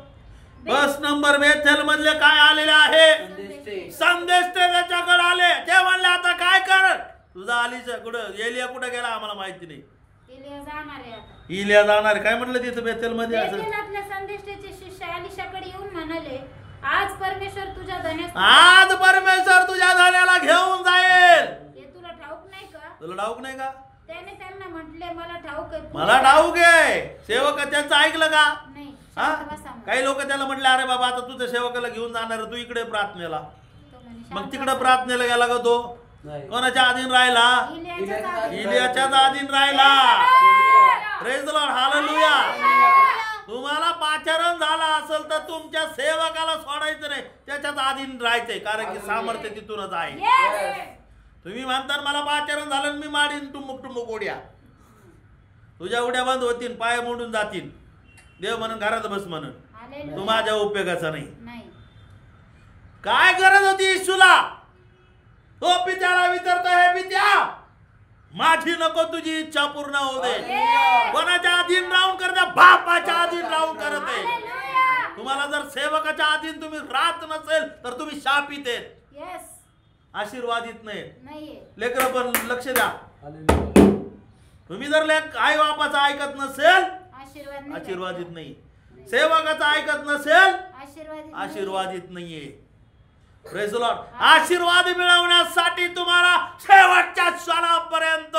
बस नंबर बेतेल मधले काय आलेले आहे? संदेश त्याच्याकडे आले. ते म्हणले आता काय कर, तुझा आलीचा कुठं, एलिया कुठं गेला आम्हाला माहिती नाही. इलिया जाणार आहे आता. इलिया जाणार. काय म्हटलं तिथं बेतेल मध्ये असं? बेतेल आपल्या संदेशाचे शिष्य अलिशाकडे येऊन म्हणाले, आज परमेश्वर तुझ्या धन्यास. आज परमेश्वर तुझ्या धान्याला घेऊन जाईल. हे तुला ठाऊक नाही का? तुला ठाऊक नाही का? त्याने त्यांना म्हटले, मला ठाऊक आहे. मला ठाऊक आहे. सेवक त्यांचं ऐकलं का? नाही. हा? शांत बसा मग. काही लोक त्याला म्हटले, अरे बाबा आता तुझ्या सेवकाला घेऊन जाणार, तू इकडे प्रार्थनेला. तो म्हणे, मग शांत तिकडे बसा. प्रार्थनेला गेला का तो? नाही. कोणाच्या अधीन राहिला? इलियाच्याच आधी. इलियाच्याच अधीन राहिला. Praise the Lord, hallelujah. तुम्हाला पाचारण झाला असेल तर तुमच्या सेवकाला सोडायचं नाही, त्याच्याच अधीन राहायचंय, कारण की सामर्थ्य तिथूनच आहे. Yes. तुम्ही म्हणता मला पाचारण झालं आणि मी माडीन टुमुक टुमुक उड्या, तुझ्या उड्या बंद होतील, पाय मोडून जातील. देव म्हणून घरात बस म्हणून, Hallelujah. तू माझ्या उपयोगाचा नाही. नाही. काय गरज होती येशूला? तो पित्याला विचारतो, हे पित्या, माझी नको तुझी इच्छा पूर्ण होऊ दे. कोणाच्या अधीन राहून करते? बापाच्या अधीन राहून करते. Hallelujah. तुम्हाला जर सेवकाच्या अधीन तुम्ही राहत नसेल तर तुम्ही शापित आहेत, Yes. आशीर्वादित नाही. नाहीये. लेकरं पण लक्ष द्या. हालेलुया. तुम्ही जर आई बापाचं ऐकत नसेल, आशीर्वाद नाही. आशीर्वादित नाही. सेवकाचं ऐकत नसेल, आशीर्वादित आशीर्वादित नाहीये. Praise the Lord. आशीर्वाद मिळवण्यासाठी तुम्हाला शेवटच्या क्षणापर्यंत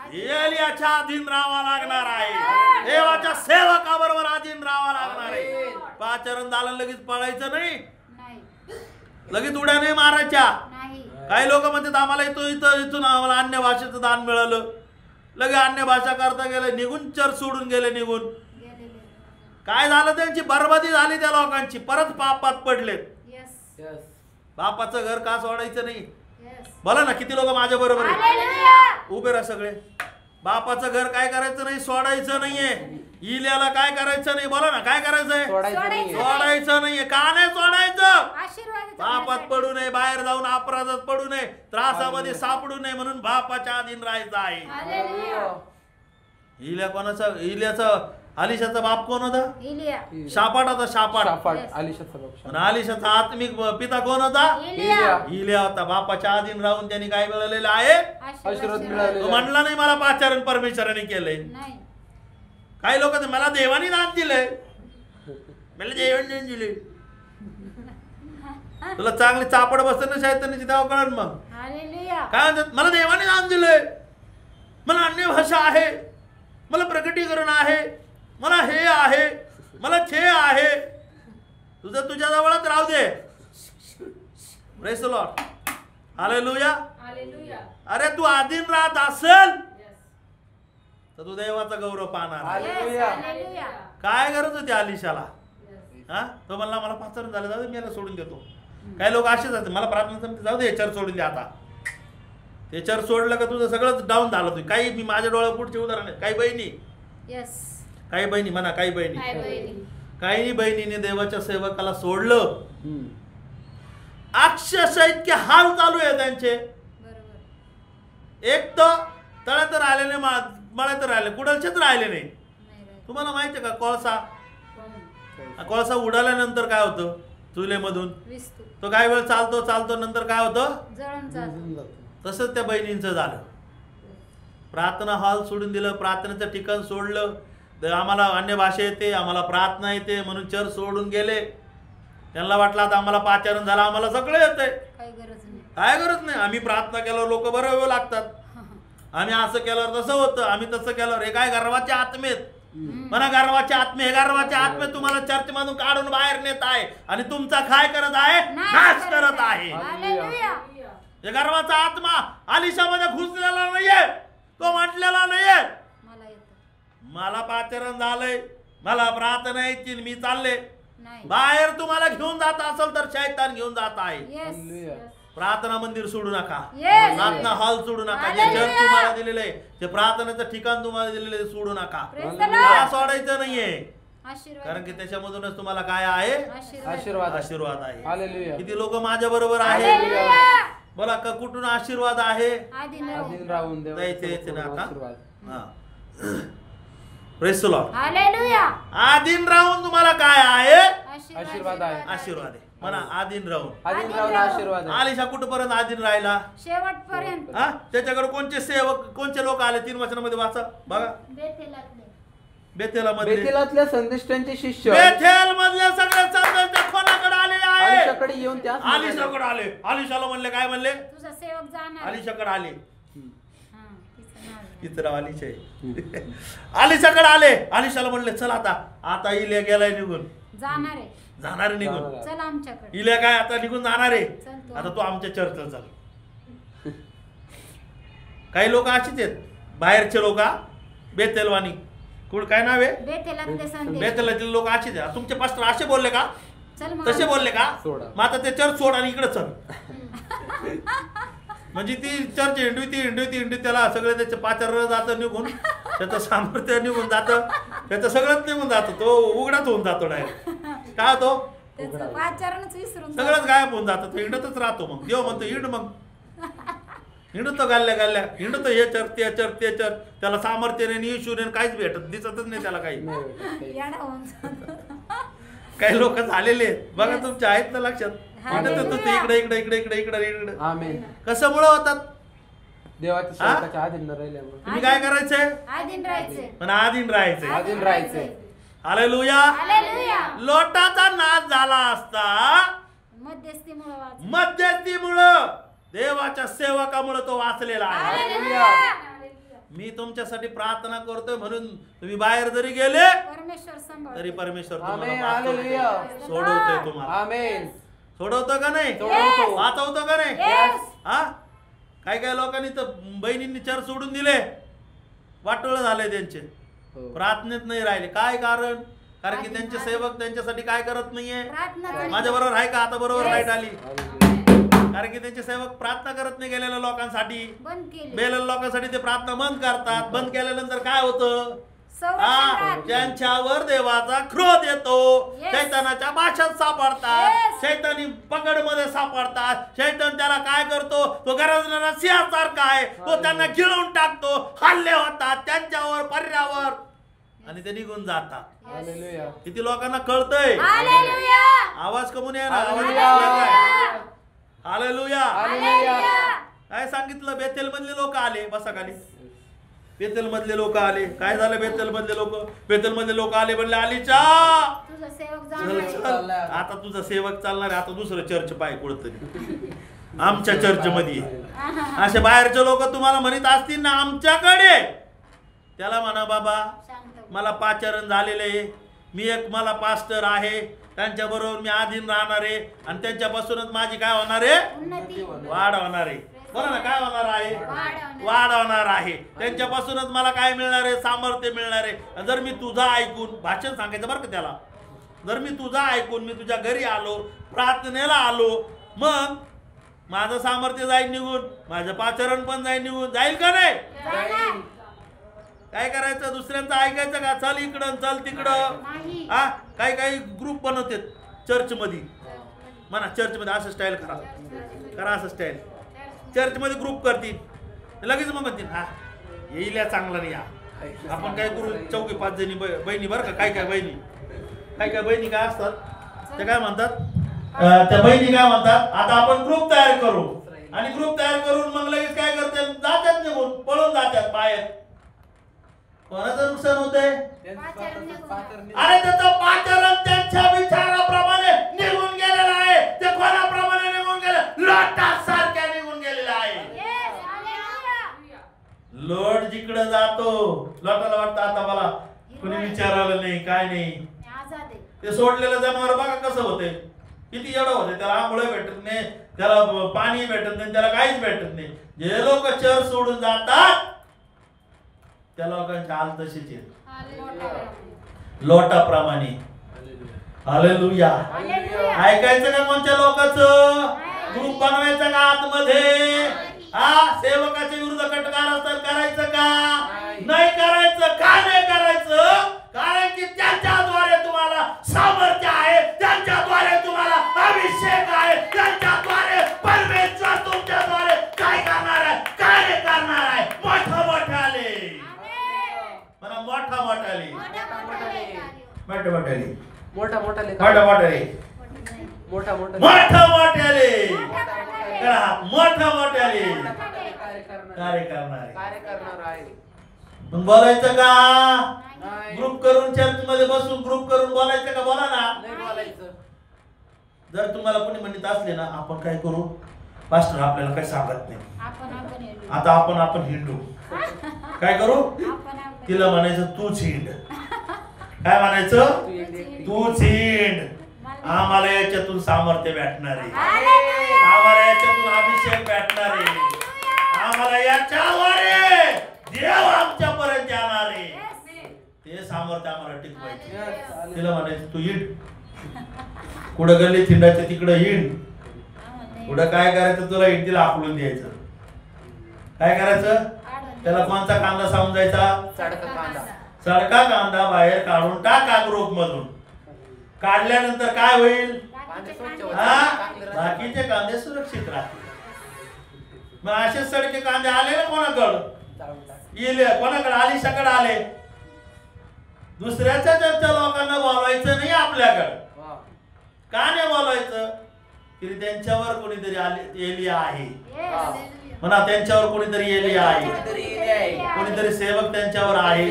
एलियाच्या अधीन राहावा लागणार आहे. देवाच्या सेवकाबरोबर अधीन राहावा लागणार आहे. पाचारण झालं लगेच पळायचं नाही, लगेच उड्या नाही मारायच्या. काही लोक म्हणतात आम्हाला इथून आम्हाला अन्य भाषेचं दान मिळालं, लगे अन्य भाषा करता गेले, निघून चर्च सोडून गेले. निघून काय झालं, त्यांची बरबादी झाली त्या लोकांची, परत पापात पडलेत. बापाचं घर का सोडायचं नाही? बोला ना, किती लोक माझ्या बरोबर उभे राहा सगळे. बापाचं घर काय करायचं नाही, सोडायचं नाहीये. इल्याला काय करायचं नाही, बोला ना, काय करायचंय? सोडायचं नाहीये. का नाही सोडायचं? पापात पडू नये, बाहेर जाऊन अपराधात पडू नये, त्रासामध्ये सापडू नये, म्हणून बापाच्या अधीन राहायचं आहे. इल्या कोणाचा? इल्याचा अलिशाचा बाप कोण होता? शापाट होता. शापाट. अलिशाचा आत्मिक पिता कोण होता? इल्या होता. बापाच्या अधीन राहून त्यांनी काय मिळालेलं आहे? तो म्हणला नाही मला पाचारण परमेश्वराने केलंय. काही लोक मला देवाने दान दिलंय, मला देवाने दिले. तुला चांगली चापड बसत ना शैतानाची, तेव्हा कळण. मग काय म्हणतात? मला देवाने दान दिलंय, मला अन्य भाषा आहे, मला प्रकटीकरण आहे, मला हे आहे, मला छे आहे. तुझं तुझ्या जवळच राहू दे. Praise the Lord. हालेलुया. अरे तू अधीन राहत असेल तर तू देवाचा गौरव पाहणार. काय गरज होती अलिशाला? हा, तो म्हणला मला पाचारण झालं, जाऊ दे, मी याला सोडून देतो. काही लोक असेच असते, मला प्रार्थना जमते, जाऊ दे, चर्च सोडून दे. आता ते चर्च सोडलं का तुझं सगळंच डाऊन झालं. तू काही, मी माझ्या डोळ्या पुढचे उदाहरण आहे. काही बहिणी म्हणा, काही बहिणीने देवाच्या सेवकाला सोडलं. अक्षरशः इतके हाल चालू आहे त्यांचे. एक तर तळ्यात राहिले नाही, मळ्यात राहिले, कुडलचेच राहिले नाही. तुम्हाला माहिती आहे का, कोळसा उडाल्यानंतर काय होतं? चुलेमधून तो काही वेळ चालतो, नंतर काय होतं? तसंच त्या बहिणींचं झालं. प्रार्थना हॉल सोडून दिलं, प्रार्थनेचं ठिकाण सोडलं. आम्हाला अन्य भाषा येते, आम्हाला प्रार्थना येते म्हणून चर्च सोडून गेले. त्यांना वाटलं आता आम्हाला पाचारण झालं, आम्हाला सगळं येतंय, काय गरज नाही. आम्ही प्रार्थना केल्यावर लोक बरं लागतात, आम्ही असं केल्यावर तसं होतं, आम्ही तसं केल्यावर. हे काय गर्वाच्या आत्मेत म्हणा, गर्वाच्या आत्मे. हे गर्वाच्या आत्मे तुम्हाला चर्च मधून काढून बाहेर नेत आहे आणि तुमचा काय करत आहे? नाश करत आहे. हे गर्वाचा आत्मा आलिशामध्ये घुसलेला नाहीये, तो म्हटलेला नाहीये मला पाचारण झालंय, मला प्रार्थना येतील, मी चालले. बाहेर तुम्हाला घेऊन जात असेल तर शैतान घेऊन जात आहे. प्रार्थना मंदिर सोडू नका, प्रार्थना हॉल सोडू नका, जे चर्च तुम्हाला दिलेलं आहे, जे प्रार्थनेचं ठिकाण तुम्हाला दिलेलं आहे सोडू नका. मला सोडायचं नाहीये, कारण की त्याच्यामधूनच तुम्हाला काय आहे? आशीर्वाद आहे. किती लोक माझ्या बरोबर आहे? बोला का, कुठून आशीर्वाद आहे? Praise the Lord. आधीन राहून तुम्हाला काय आहे? आशीर्वाद आहे. म्हणा आधीन राहून आशीर्वाद. आलिशा कुठपर्यंत आधीन राहिला? शेवटपर्यंत. हा, त्याच्याकडे कोणते सेवक, कोणते लोक आले? 3 वचनामध्ये वाचा बघा. बेथेलातल्या संदेष्टांचे शिष्य, बेथेल मधले सगळे संदेष्ट कोणाकडे आलेले आहे? आलिशाकडे येऊन त्या आलिशाकडे आले. आलिशाला म्हणले, काय म्हणले? तुझा सेवक जाणार. आलिशाकडे आले. तिसरा आलिशा आहे. आलिशाकडे आले. आलिशाला म्हणले, चल आता इल्या गेलाय निघून, जाणार निघून, चल आमच्याकडे. इल्या काय आता निघून जाणार आहे, आता तू आमच्या चर्चला चाल. काही लोक अशीच आहेत, बाहेरचे लोक, बेतेलवाणी. कुठं काय नाव आहे? बेतेलातील लोक असेच आहे. तुमचे पास्टर असे बोलले का? तसे बोलले का? मग आता ते चर्च सोड आणि इकडे चल. म्हणजे ती चर्च हिंडवी त्याला सगळं त्याचं पाचारण जातं निघून, त्याचं सामर्थ्य निघून जातं, त्याचं सगळंच निघून जातं, तो उघडाच होऊन जातो डायरेक्ट. काय होतो? सगळंच गायब होऊन जातं, तो हिंडतच राहतो. मग देव म्हणतो हिंड, मग हिंडतो गाल्ल्या हिंडतो, हे चर्च ते चर्च ते चर्च. त्याला सामर्थ्य नाही, येशू नाही, काहीच भेटत दिसतच नाही त्याला काही. काही लोक झालेले आहेत बघा, तुमच्या आहेत ना लक्षात. इकडे कशामुळे होतात? देवाच्या आधीन राहिल्यामुळे. तुम्ही काय करायचंय? पण आधीन राहायचंय. हालेलुया. लोटाचा नाश झाला असता मध्यस्थीमुळं, देवाच्या सेवकामुळे तो वाचलेला आहे. मी तुमच्यासाठी प्रार्थना करतोय म्हणून तुम्ही बाहेर जरी गेले परमेश्वर सांभाळ तरी परमेश्वर तुम्हाला आमेन, वाचवतोय. हालेलुया. सोडवतोय तुम्हाला. आमेन. सोडवतो का नाही? सोडवतो. वाचवतो का नाही? Yes. हा काही लोकांनी तर बहिणींनी चर सोडून दिले, वाटोळ झाले त्यांचे, हो. प्रार्थनेत नाही राहिले. काय कारण? कारण की त्यांचे सेवक त्यांच्यासाठी काय करत नाहीये. प्रार्थना माझ्या बरोबर आहे का? आता बरोबर Yes. लाईट आली. हालेलुया. कारण की त्यांचे सेवक प्रार्थना करत नाही गेलेल्या लोकांसाठी. बंद केली. मेलेल्या लोकांसाठी ते प्रार्थना बंद करतात. बंद केल्यानंतर काय होतं? संरक्षण राहते. त्यांच्यावर देवाचा क्रोध येतो. Yes. शैतानाच्या भाषेत सापडतात. Yes. शैतानी पकड मध्ये सापडतात. शैतान त्याला काय करतो? तो गरजणारा सिंहासारखा आहे. तो त्यांना गिळून टाकतो. हल्ले होतात त्यांच्यावर, पर्यावर, आणि ते निघून जातात. हालेलुया. किती लोकांना कळतंय? हालेलुया. आवाज कमून आहे ना? हालेलुया. हालेलुया. हालेलुया. काय सांगितलं? बेतेल मधले लोक आले. बसा खाली. बेतेल मधले लोक आले. काय झालं? बेतेल मधले लोक आले, म्हणले आलीचा तुझा सेवक चल जाणार चल, आता तुझा सेवक चालणार आहे. आता दुसरं चर्च पाय कुठतरी आमच्या चर्च मध्ये. असे बाहेरचे लोक तुम्हाला म्हणत असतील ना आमच्याकडे, त्याला म्हणा बाबा मला पाचारण झालेलं आहे, मला पास्टर आहे, त्यांच्या बरोबर मी आधीन राहणार आहे आणि त्यांच्यापासूनच माझी काय होणार आहे? उन्नती. वाढ होणार आहे. बोला ना, काय होणार आहे? वाढ होणार आहे. त्यांच्यापासूनच मला काय मिळणार आहे? सामर्थ्य मिळणार आहे. जर मी तुझा ऐकून, भाषण सांगायचं बरं का त्याला, जर मी तुझा ऐकून मी तुझ्या घरी आलो, प्रार्थनेला आलो, मग माझं सामर्थ्य जाईल निघून, माझं पाचारण पण जाईल निघून, जाईल का नाही? काय करायचं? दुसऱ्यांचं ऐकायचं का? चल इकडं चल तिकडं. नाही. हा काही ग्रुप बनवतात चर्च मध्ये. म्हणा चर्च मध्ये असं स्टाईल करा असं स्टाईल. चर्च मध्ये ग्रुप करतील, लगेच मग म्हणतील हा येईल या चांगला नाही या. आपण काय करू? 4-5 जणी बहिणी बरं का, काय बहिणी काय असतात ते काय म्हणतात, त्या बहिणी काय म्हणतात, आता आपण ग्रुप तयार करू, आणि ग्रुप तयार करून मग लगेच काय करते? जातात निघून, पळून जातात बाहेर. कोणाचं नुकसान होतंय? अरे त्याचं पाचारण त्यांच्या विचाराप्रमाणे निघून गेलेलं आहे. ते कोणाप्रमाणे निघून गेले? लोटासारख्या निघून गेलेला आहे. Yes. हालेलुया. लोट जिकडे जातो, लोटाला वाटतं आता मला कुणी विचारलं नाही, काय नाही. आजाद आहे. ते सोडलेलं जनावर बघा कसं होते, किती एवढं होते. त्याला आंघोळ भेटत नाही, त्याला पाणी भेटत नाही, त्याला काहीच भेटत नाही. जे लोक चर सोडून जातात त्या लोकांचे हाल तसेच आहेत, लोटाप्रमाणे. हालेलुया. हालेलुया. ऐकायचं का कोणत्या लोकांचं? ग्रुप बनवायचं का आतमध्ये? सेवकाच्या विरुद्ध कटकार असतात, करायचं का नाही करायचं? का नाही करायचं? कारण की त्यांच्याद्वारे तुम्हाला सामर्थ्य आहे, त्यांच्याद्वारे तुम्हाला अभिषेक आहे, त्यांच्याद्वारे परमेश्वर तुमच्याद्वारे काय करणार आहे? कार्य करणार आहे. मोठ्याले म्हणा, मोठ्याले करणार आहे. मग बोलायचं का? नाही. ग्रुप करून चर्च मध्ये बसून ग्रुप करून बोलायचं का? बोला ना. नाही बोलायचं. जर तुम्हाला कोणी म्हणत असले ना आपण काय करू, पास्टर आपल्याला काही सांगत नाही, आता आपण हिंडू, काय करू? तिला म्हणायचं तूच हिंड. काय म्हणायचं? तूच हिंड. आम्हाला याच्यातून सामर्थ्य भेटणार आहे, आम्हाला याच्यातून अभिषेक भेटणार आहे, आम्हाला याच्याद्वारे देव आमच्यापर्यंत येणार आहे. ते सामर्थ्य आम्हाला टिकवायचे. तिला म्हणायचं तू हिंड, कुठं गल्ली थिंडायचं तिकडं हिंड, कुठं काय करायचं तुला हिंड, तिला आकलून द्यायचं. काय करायचं? त्याला कोणता कांदा समजायचा? सडका कांदा बाहेर काढून टाका ग्रुप मधून. काढल्यानंतर काय होईल? बाकीचे कांदे सुरक्षित राहतील. मग असे सडके कांदे आले ना कोणाकडं? कोणाकडे? आलिशाकडे आले. दुसऱ्याच्या चर्चा लोकांना बोलवायचं नाही आपल्याकडं. का नाही बोलवायचं? की त्यांच्यावर कोणीतरी एलिया आहे म्हणा, त्यांच्यावर कोणीतरी एलिया आहे, कोणीतरी सेवक त्यांच्यावर आहे.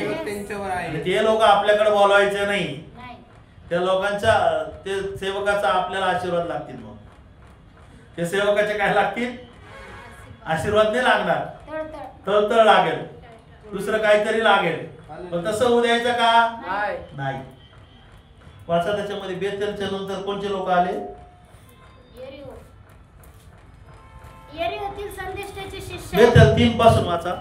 ते लोक आपल्याकडे बोलवायचे नाही. त्या लोकांच्या, ते सेवकाचा आपल्याला आशीर्वाद लागतील. मग ते सेवकाचे काय लागतील? आशीर्वाद नाही लागणार, तळतळ लागेल. दुसरं काहीतरी लागेल. पण तसं होऊ द्यायचं का नाही. नाही. वाचा त्याच्यामध्ये बेतेलच्या नंतर कोणते लोक आले? यरीहोतील संदेष्टाचे शिष्य बेतेल 3 पासून वाचा.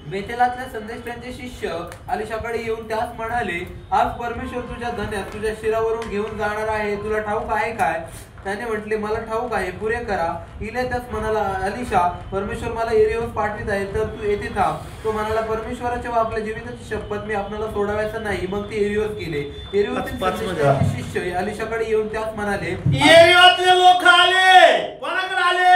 बेतेलातल्या संदेष्टांचे शिष्य अलिशाकडे येऊन त्यास म्हणाले, आज परमेश्वर तुझ्या धन्यात तुझ्या शिरावरून घेऊन जाणार आहे, तुला ठाऊक आहे काय? त्याने म्हटले, मला ठाऊक आहे, पुरे करा. इल्या त्यास म्हणाला, अलिशा, परमेश्वर मला यरीहोस पाठवित आहे, तर तू येथे थांब. तो म्हणाला, परमेश्वराच्या व आपल्या जीविताची शपथ, मी आपल्याला सोडावायचं नाही. मग ते यरीहोस गेले. यरीहोतील संदेष्टांचे शिष्य अलिशाकडे येऊन त्यास म्हणाले, यरीहोतले लोक आले. कोणाकडे आले?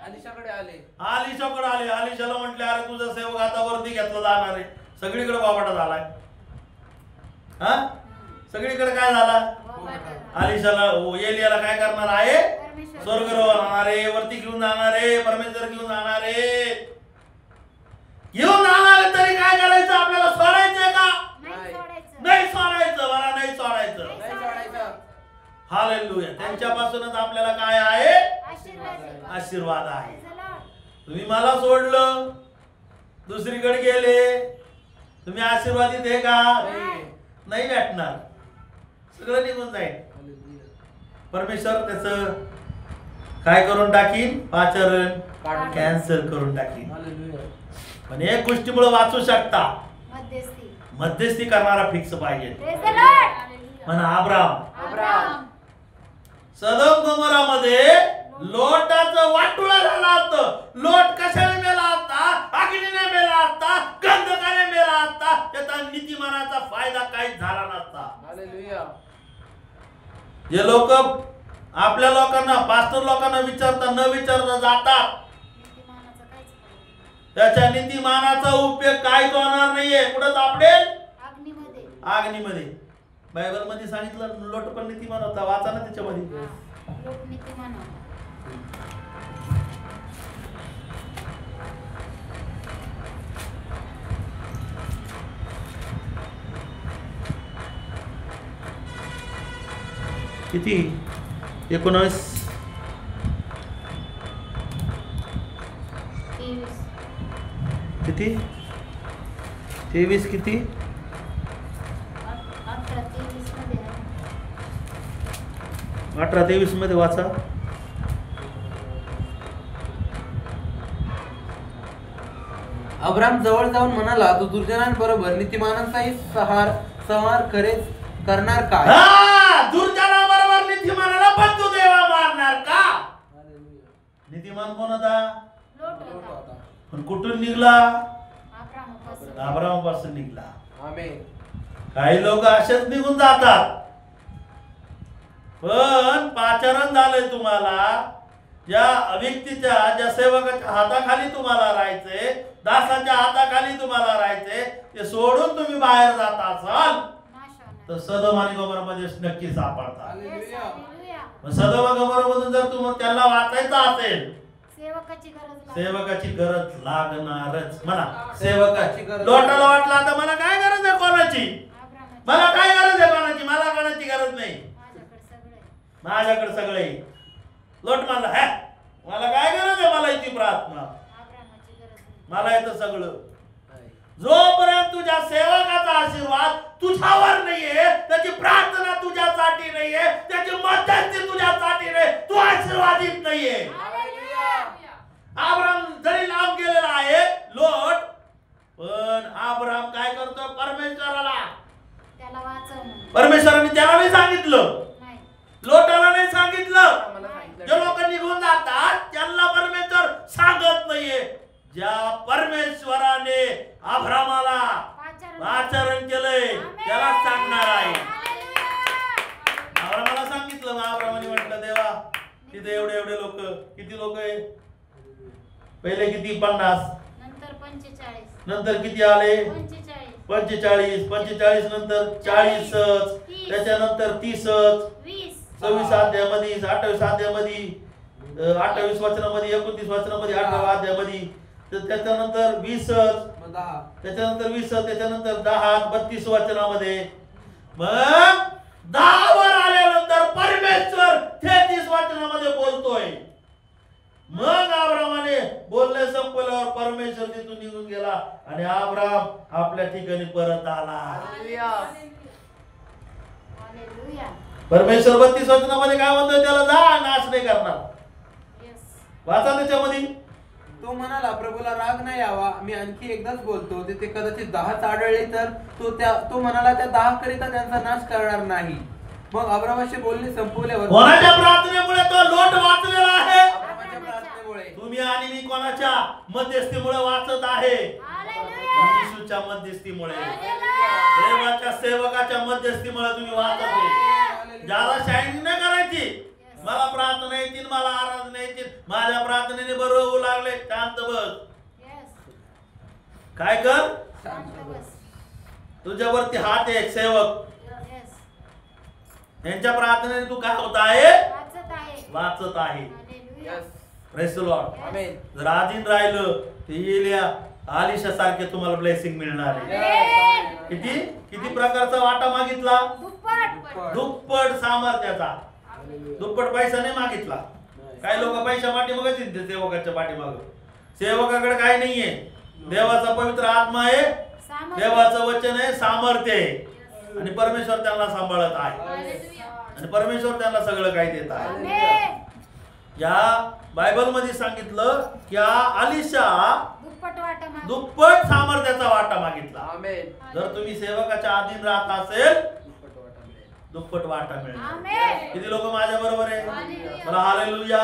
अलिशाकडे आले. अलिशाकडे आले. अलिशाला म्हटले, अरे तुझा सेवक आता वरती घेतला जाणार आहे. सगळीकडे बाबाटा झालाय. हा, सगळीकडे काय झाला? अलिशाला एलियाला काय करणार आहे? स्वर्गरोहण होणार आहे, वरती घेऊन जाणार आहे, परमेश्वर घेऊन जाणार आहे. घेऊन जाणार आहे तरी काय करायचं? आपल्याला सोडायचंय का? नाही सोडायचं. मला नाही सोडायचं. हालेलुया. त्यांच्यापासूनच आपल्याला काय आहे? आशीर्वाद आहे. तुम्ही मला सोडलं, दुसरीकडे गेले, तुम्ही आशीर्वादित आहे का? नाही भेटणार. सगळं निघून जाईल. परमेश्वर त्याच काय करून टाकीन? पाचारण कॅन्सल करून टाकीन. पण एक गोष्टीमुळे वाचू शकता, मध्यस्थी करणारा फिक्स पाहिजे. म्हणा अब्राम. सदोम गोमोरामध्ये लोटाचं वाटुळा झाला होतं. लोट कशाने मेला होता? अग्नीने मेला होता, गंधकाने मेला होता. त्याचा नीतिमानाचा फायदा काहीच झाला नसता. जे लोक आपल्या लोकांना, पास्टर लोकांना विचारता न विचारता जातात, त्याच्या नीतिमानाचा उपयोग काहीच होणार नाहीये. कुठं सापडेल? अग्नीमध्ये. बायबल मध्ये सांगितलं लोट पण नीतिमान होता. वाचा ना त्याच्यामध्ये. किती? 19 किती? 23 किती? 18-23 मध्ये वाचा. अब्राम जवळ जाऊन म्हणाला, तू दुर्जनांबरोबर नीतिमानांचाही संहार खरेच करणार काय? दुर्जनाबरोबर नीतिमानाला पण तू देवा मारणार का? नीतिमान कोण होता? पण कुठून निघला? अब्रामापासून निघला. आमेन. काही लोक असेच निघून जातात. पण पाचारण झालंय तुम्हाला. ज्या व्यक्तीच्या, ज्या सेवकाच्या हाताखाली तुम्हाला राहायचंय, दासाच्या हाताखाली तुम्हाला राहायचंय, ते सोडून तुम्ही बाहेर जात असाल तर सदोम आणि गोमोरामध्ये नक्की सापडतात. सदोम आणि गोमोरामधून जर तुम्हाला त्याला वाचायचं असेल, सेवकाची गरज लागणारच. म्हणा सेवकाची गरज. लोटाला वाटला आता मला काय गरज आहे कोणाची? मला काय गरज आहे कोणाची? मला कोणाची गरज नाही. माझ्याकडे सगळे. लोट म्हणला, है मला काय गरज आहे? मला इथे प्रार्थना, मला येतं सगळं. जोपर्यंत तुझ्या सेवकाचा आशीर्वाद तुझ्यावर नाहीये, त्याची प्रार्थना तुझ्यासाठी नाहीये, त्याची मध्यस्थी तुझ्यासाठी नाही, तू आशीर्वादित नाहीये. अब्राम जरी लांब गेलेला आहे लोट, पण अब्राम काय करतो? परमेश्वराला, परमेश्वराने त्याला नाही सांगितलं, लोटाला नाही सांगितलं. जे लोक निघून जातात त्यांना परमेश्वर सांगत नाहीये. ज्या परमेश्वराने अब्रामाला आचरण केलंय त्याला सांगणार आहे. अब्रामाला सांगितलं. अब्रामाने म्हटलं, देवा तिथे एवढे एवढे लोक, किती लोक आहे? पहिले किती? 50, नंतर किती आले? 45, 45 नंतर 40, त्याच्यानंतर 30, 26 अध्यायामध्ये, 28 अध्यायामध्ये, 28 वचनामध्ये, 29 वचनामध्ये, 18 अध्यायामध्ये, त्याच्यानंतर 20, त्याच्यानंतर 20, त्याच्यानंतर 10, 32 वचनामध्ये. मग 10 वर आल्यानंतर परमेश्वर 33 वचनामध्ये बोलतोय. मग अब्रामाने बोलणे संपल्यावर परमेश्वर तिथून निघून गेला. आणि अब्राम आपल्या ठिकाणी परत आला. परमेश्वर 32 वचनामध्ये काय म्हणतोय? त्याला जा, नाश नाही करणार. वाचा त्याच्यामध्ये. तो म्हणाला, प्रभूला राग नाही यावा, मी आणखी एकदाच बोलतो. ते कदाचित 10 आढळले तर तो म्हणाला त्या 10 करिता त्यांचा नाश करणार नाही. मग अब्रामाशी बोलणे संपवल्यावर कोणाच्या प्रार्थनेमुळे तो लोट वाचलेला आहे? अब्रामाच्या प्रार्थनेमुळे. तुम्ही आणि मी कोणाच्या मध्यस्थीमुळे वाचत आहे? येशूच्या मध्यस्थीमुळे, देवाच्या सेवकाच्या मध्यस्थीमुळे तुम्ही वाचत आहे. ज्याला शाईनिंग नाही करायची, मला प्रार्थना येतील, मला आराधना येतील, माझ्या प्रार्थनेने बरोबर होऊ लागले, शांत बस. काय कर? तुझ्यावरती हात आहे सेवक, यांच्या प्रार्थनेने तू काय होत आहे? वाचत आहे. Praise the Lord. आमेन. जर आधीन राहिलं ते एलिया आलिशा सारखे तुम्हाला ब्लेसिंग मिळणार आहे. किती किती प्रकारचा वाटा मागितला? दुप्पट सामर्थ्याचा. दुप्पट पैसा नाही मागितला. काही लोक पैसा पाठीमागच येते सेवकाच्या पाठीमाग. सेवकाकडे काही नाहीये. देवाचा पवित्र आत्मा आहे, देवाचं वचन आहे, सामर्थ्य आहे, आणि परमेश्वर त्यांना सांभाळत आहे, आणि परमेश्वर त्यांना सगळं काही देत आहे. या बायबल मध्ये सांगितलं की आलिशा दुप्पट सामर्थ्याचा वाटा मागितला. जर तुम्ही सेवकाच्या अधीन राहत असेल, दुप्पट वाटा मिळेल. किती लोक माझ्या बरोबर आहे? मला हालेलुया.